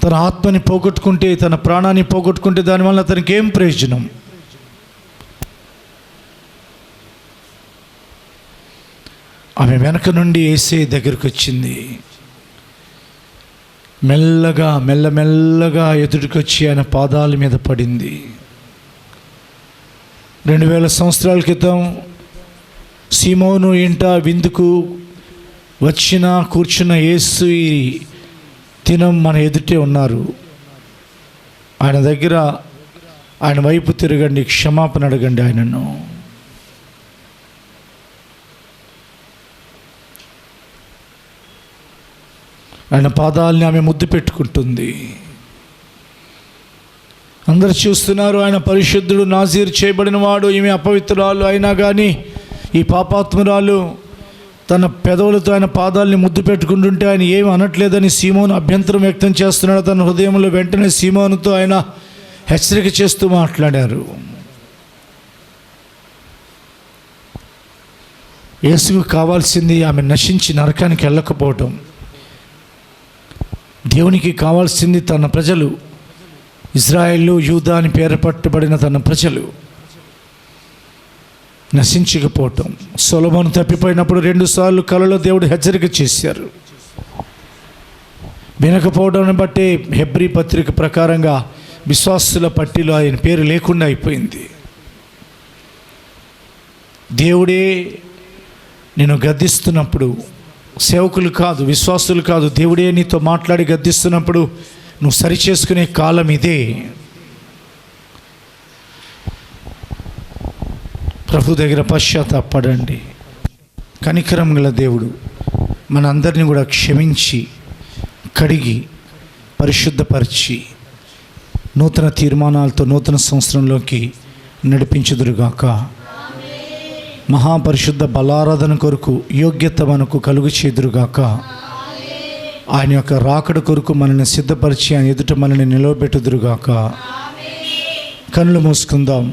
తన ఆత్మని పోగొట్టుకుంటే, తన ప్రాణాన్ని పోగొట్టుకుంటే దానివల్ల అతనికి ఏం ప్రయోజనం? ఆమె వెనక నుండి యేసే దగ్గరికి వచ్చింది. మెల్లగా ఎదుటికొచ్చి ఆయన పాదాల మీద పడింది. 2000 సంవత్సరాల క్రితం సీమోను ఇంట విందుకు కూర్చున్న యేసు ఈ దినం మన ఎదుటే ఉన్నారు. ఆయన వైపు తిరగండి, క్షమాపణ అడగండి ఆయనను. ఆయన పాదాలని ఆమె ముద్దు పెట్టుకుంటుంది. అందరు చూస్తున్నారు. ఆయన పరిశుద్ధుడు, నాజీరు చేయబడిన వాడు. ఈమె అపవిత్రురాలు అయినా కానీ ఈ పాపాత్మురాలు తన పెదవులతో ఆయన పాదాలని ముద్దు పెట్టుకుంటుంటే ఆయన ఏమి అనట్లేదని సీమోను అభ్యంతరం వ్యక్తం చేస్తున్నాడు తన హృదయంలో. వెంటనే సీమోనుతో ఆయన హెచ్చరిక చేస్తూ మాట్లాడారు. యేసుకు కావాల్సింది ఆమె నశించి నరకానికి వెళ్ళకపోవటం. దేవునికి కావాల్సింది తన ప్రజలు, ఇజ్రాయేలు, యూదా అని పేరు పట్టబడిన తన ప్రజలు నశించకపోవటం. సొలొమోను తప్పిపోయినప్పుడు 2 సార్లు కలలో దేవుడు హెచ్చరిక చేశారు. వినకపోవడాన్ని బట్టి హెబ్రీ పత్రిక ప్రకారంగా విశ్వాసుల పట్టిలో ఆయన పేరు లేకుండా అయిపోయింది. దేవుడే నేను గద్దిస్తున్నప్పుడు, సేవకులు కాదు, విశ్వాసులు కాదు, దేవుడే నీతో మాట్లాడి గద్దిస్తున్నప్పుడు నువ్వు సరిచేసుకునే కాలం ఇదే. ప్రభు దగ్గర పశ్చాత్తాపడండి. కనికరం గల దేవుడు మనందరినీ కూడా క్షమించి, కడిగి, పరిశుద్ధపరిచి నూతన తీర్మానాలతో నూతన సంవత్సరంలోకి నడిపించుదురుగాక. మహాపరిశుద్ధ బలారాధన కొరకు యోగ్యత మనకు కలుగు చేదురుగాక. ఆయన యొక్క రాకడ కొరకు మనల్ని సిద్ధపరిచి ఆయన ఎదుట మనల్ని నిలవబెట్టుదురుగాక. కళ్ళు మూసుకుందాం,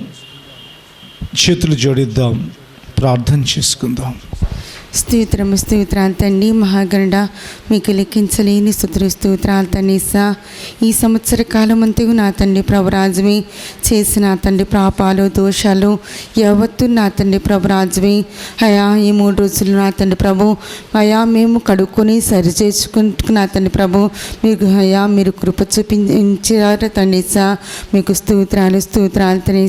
చేతులు జోడిద్దాం, ప్రార్థన చేసుకుందాం. స్తోత్రాలు తండ్రి, మహాగణుడ, మీకు లెక్కించలేని స్తోత్రాలు తండ్రి. ఈ సంవత్సర కాలం అంతా నా తండ్రి ప్రభురాజువి చేసిన తండ్రి పాపాలు, దోషాలు యావత్తు నా తండ్రి ప్రభురాజువి అయా ఈ 3 రోజులు నా తండ్రి ప్రభు అయా మేము కడుక్కొని సరి చేసుకుంటున్నా తండ్రి ప్రభు. మీకు అయా మీరు కృప చూపించారు తండ్రి. మీకు స్తోత్రాలు తండ్రి.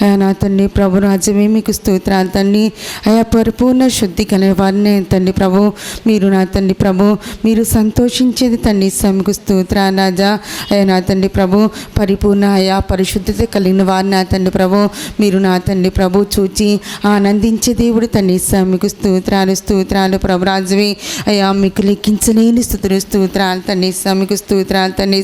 అయా నా తండ్రి ప్రభురాజువి మీకు స్తోత్రాలు తండ్రి. అయా పరిపూర్ణ శుద్ధి కల అనే వారిని తండ్రి ప్రభు మీరు నా తండ్రి ప్రభు మీరు సంతోషించేది తండ్రి మీకు స్తోత్రాలు రాజా. అయ్యా నా తండ్రి ప్రభు పరిపూర్ణ అయా పరిశుద్ధత కలిగిన వారిని నా తండ్రి ప్రభు మీరు నా తండ్రి ప్రభు చూచి ఆనందించే దేవుడు తండ్రి మీకు స్తోత్రాలు ప్రభు రాజువి. అయ్యా మీకు లెక్కించలేని స్తోత్రాలు తండ్రి మీకు స్తోత్రాలు తండ్రి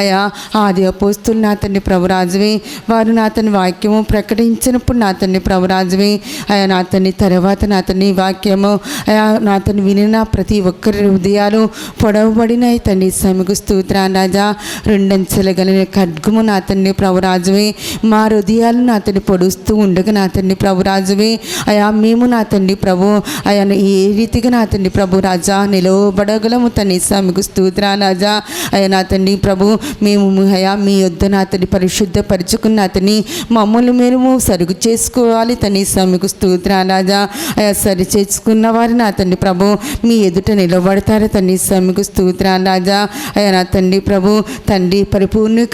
అయ్యా ఆది అపోస్తులు నా తండ్రి ప్రభు రాజువి వారు నా తండ్రి వాక్యము ప్రకటించినప్పుడు నా తండ్రి ప్రభు రాజువి. అయ్యా నా తండ్రి తర్వాత నా తండ్రి వాక్యము అయ్యా నా తండ్రి వినిన ప్రతి ఒక్కరి హృదయాలు పొడవబడినాయి తండ్రి మీకు స్తోత్రాలు రాజా. రెండంచెల కలిగిన ఖడ్గము నా తండ్రి ప్రభు రాజువి మా హృదయాలు నా తండ్రి పొడుస్తూ ఉండగా నా తండ్రి ప్రభు రాజువి. అయా మేము నా తండ్రి ప్రభు అయా ఏ రీతిగా నా తండ్రి ప్రభు రాజా నిలవబడగలము తండ్రి మీకు స్తోత్రాలు రాజా. అయ్యా నా తండ్రి ప్రభు మేము అయా మీ యొద్ద నా తండ్రి పరిశుద్ధపరుచుకున్న అతని మమ్మల్ని మేము సరుగు చేసుకోవాలి తండ్రి మీకు స్తోత్రాలు రాజా. అయా సరి చేసుకున్న వారు నా తండ్రి ప్రభు మీ ఎదుట నిలబడతారు తండ్రి మీకు స్తోత్రాలు రాజా. అయ్యా నా తండ్రి ప్రభు తండ్రి పరిపూర్ణ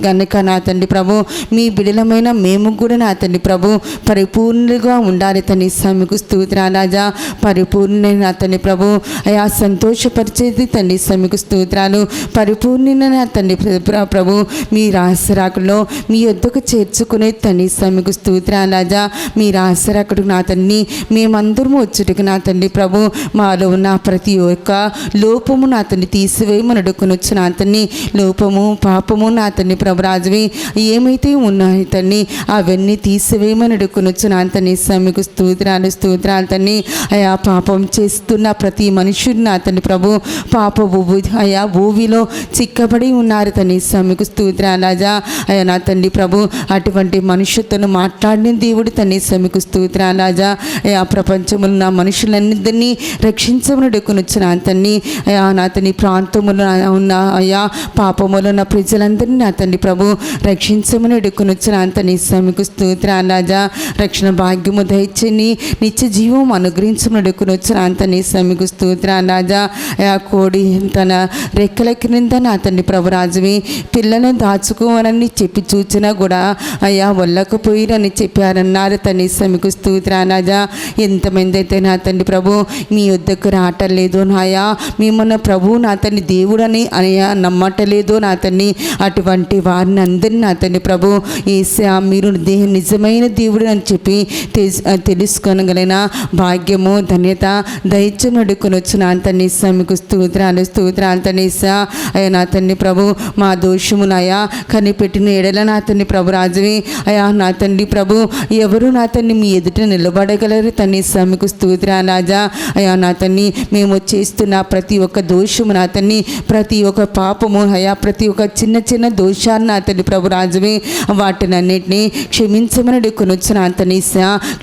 గనుక నా తండ్రి ప్రభు మీ బిడలమైన మేము కూడా నా తండ్రి ప్రభు పరిపూర్ణంగా ఉండాలి తండ్రి మీకు స్తోత్రాలు రాజా. పరిపూర్ణ నా తండ్రి ప్రభు అయా సంతోషపరిచేది తండ్రి మీకు స్తోత్రాలు. పరిపూర్ణ నా తండ్రి ప్రభు మీ రహస్యరాకులో మీ యొద్దకు చేర్చుకునే తండ్రి మీకు స్తోత్రాలు రాజా. మీ రహస్యరాకుడు నా తండ్రి మేమందరము వచ్చుటకు నా తండ్రి ప్రభు మాలో ఉన్న ప్రతి ఒక్క లోపము నా తండ్రి తీసివేయమని అడుగునొచ్చు నా తండ్రి. లోపము పాపము నా తండ్రి ప్రభు రాజువి ఏమైతే ఉన్నాయి తండ్రి అవన్నీ తీసివేయమని అడుగునొచ్చు నా తండ్రి మీకు స్తోత్రాలు తండ్రి. అయా పాపం చేస్తున్న ప్రతి మనుషుడు నా తండ్రి ప్రభు పాప అయా ఊవిలో చిక్కబడి ఉన్నారు తండ్రి మీకు స్తోత్రాలు రాజా. అయా నా తండ్రి ప్రభు అటువంటి మనుషులతో మాట్లాడిన దేవుడు తండ్రి మీకు స్తోత్రాలు రాజా. అయా ప్రపంచంలో ఉన్న మనుషులన్నింటినీ రక్షించమని అడుగునొచ్చు నా తండ్రి. అయా నా తండ్రి ప్రాంతములో ఉన్న అయా పాపములో ఉన్న ప్రజలందరినీ నా తండ్రి ప్రభు రక్షించమని అడుగునొచ్చు నా తండ్రి మీకు స్తోత్రాలు రాజా. రక్షణ భాగ్యము దయచేని నిత్య జీవం అనుగ్రహించమని అడుగునొచ్చు నా తండ్రి మీకు స్తోత్రాలు రాజా. అయా కోడి తన రెక్కల క్రింద నా తండ్రి ప్రభు రాజువి పిల్లలను దాచుకోవాలని చెప్పి చూచినా కూడా అయ్యా వల్లకపోయిరని చెప్పారన్నారు తండ్రి మీకు స్తోత్రాలు రాజా. ఎంతమంది అయితే నా తండ్రి ప్రభు మీ వద్దకు రావటలేదు నాయా మిమ్మల్ని ప్రభు నా తండ్రి దేవుడని అయ్యా నమ్మటలేదు నా తండ్రి అటువంటి వారిని అందరినీ నా తండ్రి ప్రభు ఏసా మీరు నిజమైన దేవుడు అని చెప్పి తెలుసుకోగలిగిన భాగ్యము ధన్యత దైత్యం అడుగునొచ్చు నా తండ్రి మీకు స్తోత్రాలు తండ్రి అయ్యా నా తండ్రి ప్రభు మా దోషమునయా కనిపెట్టిన ఎడల నా తండ్రి ప్రభు రాజువి అయా నా తండ్రి ప్రభు ఎవరు నా తండ్రి మీ ఎదుట నిలబడగలరు తండ్రి మీకు స్తోత్రాలు రాజా. అయా నా తండ్రి మేము చేస్తున్న ప్రతి ఒక్క దోషము నా తండ్రి ప్రతి ఒక్క పాపము అయా ప్రతి ఒక్క చిన్న చిన్న దోషాన్ని నా తండ్రి ప్రభు రాజువి వాటిని అన్నిటినీ క్షమించమని అడుగునొచ్చు నా తండ్రి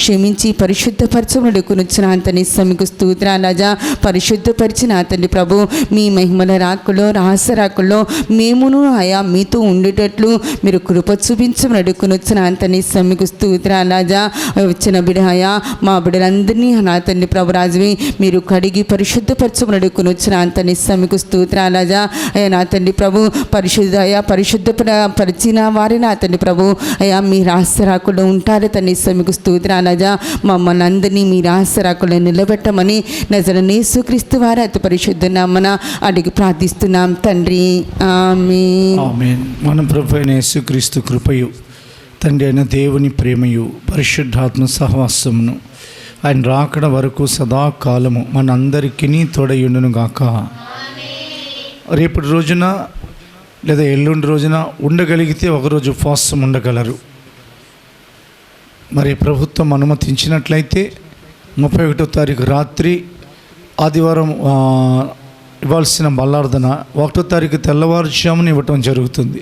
క్షమించి పరిశుద్ధపరచమని అడుగునొచ్చు నా తండ్రి మీకు స్తోత్రాలు రాజా. పరిశుద్ధపరిచి నా తండ్రి ప్రభు మీ మహిమల రాకుల్లో రహస్య రాకుల్లో మేమును అయా మీతో ఉండేటట్లు మీరు కృప చూపించమని అడుగునొచ్చు నా తండ్రి మీకు స్తోత్రాలు రాజా. వచ్చిన బిడ అయా మా బిడ్డలందరినీ నా తండ్రి ప్రభు రాజువి మీరు కడిగి పరిశుద్ధపరచమని అడుగునొచ్చు నా తండ్రి మీకు స్తోత్రాలు రాజా. అయ్యా నా తండ్రి ప్రభు పరిచిన వారి నా తండ్రి ప్రభు అయ్యా మీ రహస్య రాకుల్లో ఉంటారు తండ్రి మీకు స్తోత్రాలు రాజా. మమ్మల్ని అందరినీ మీ రహస్య రాకుల్లో నిలబెట్టమని నజరేయుడైన యేసుక్రీస్తు వారి అతి పరిశుద్ధ నామమున అడిగి ప్రార్థిస్తున్నాం తండ్రి ఆమేన్. మన ప్రభు అయిన యేసుక్రీస్తు కృపయు తండ్రి అయిన దేవుని ప్రేమయు పరిశుద్ధాత్మ సహవాసమును ఆయన రాకడ వరకు సదాకాలము మనందరికీ తోడయుండును గాక. రేపటి రోజున లేదా ఎల్లుండి రోజున ఉండగలిగితే ఒకరోజు ఉపవాసం ఉండగలరు. మరి ప్రభుత్వం అనుమతించినట్లయితే 31వ తారీఖు రాత్రి ఆదివారం ఇవ్వాల్సిన బల్లార్దన 1వ తారీఖు తెల్లవారుజామున ఇవ్వటం జరుగుతుంది.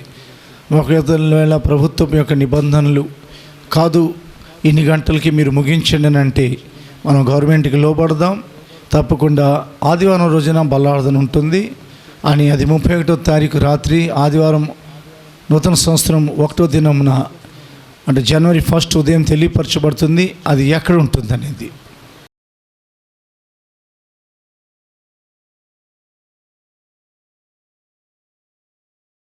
ఒకవేళ ప్రభుత్వం యొక్క నిబంధనలు కాదు ఇన్ని గంటలకి మీరు ముగించండి అని అంటే మనం గవర్నమెంట్కి లోబడదాం. తప్పకుండా ఆదివారం రోజున బల్లార్దన ఉంటుంది అని అది 31వ తారీఖు రాత్రి ఆదివారం నూతన సంవత్సరం 1వ దినమున అంటే జనవరి 1 ఉదయం తెలియపరచబడుతుంది. అది ఎక్కడ ఉంటుంది అనేది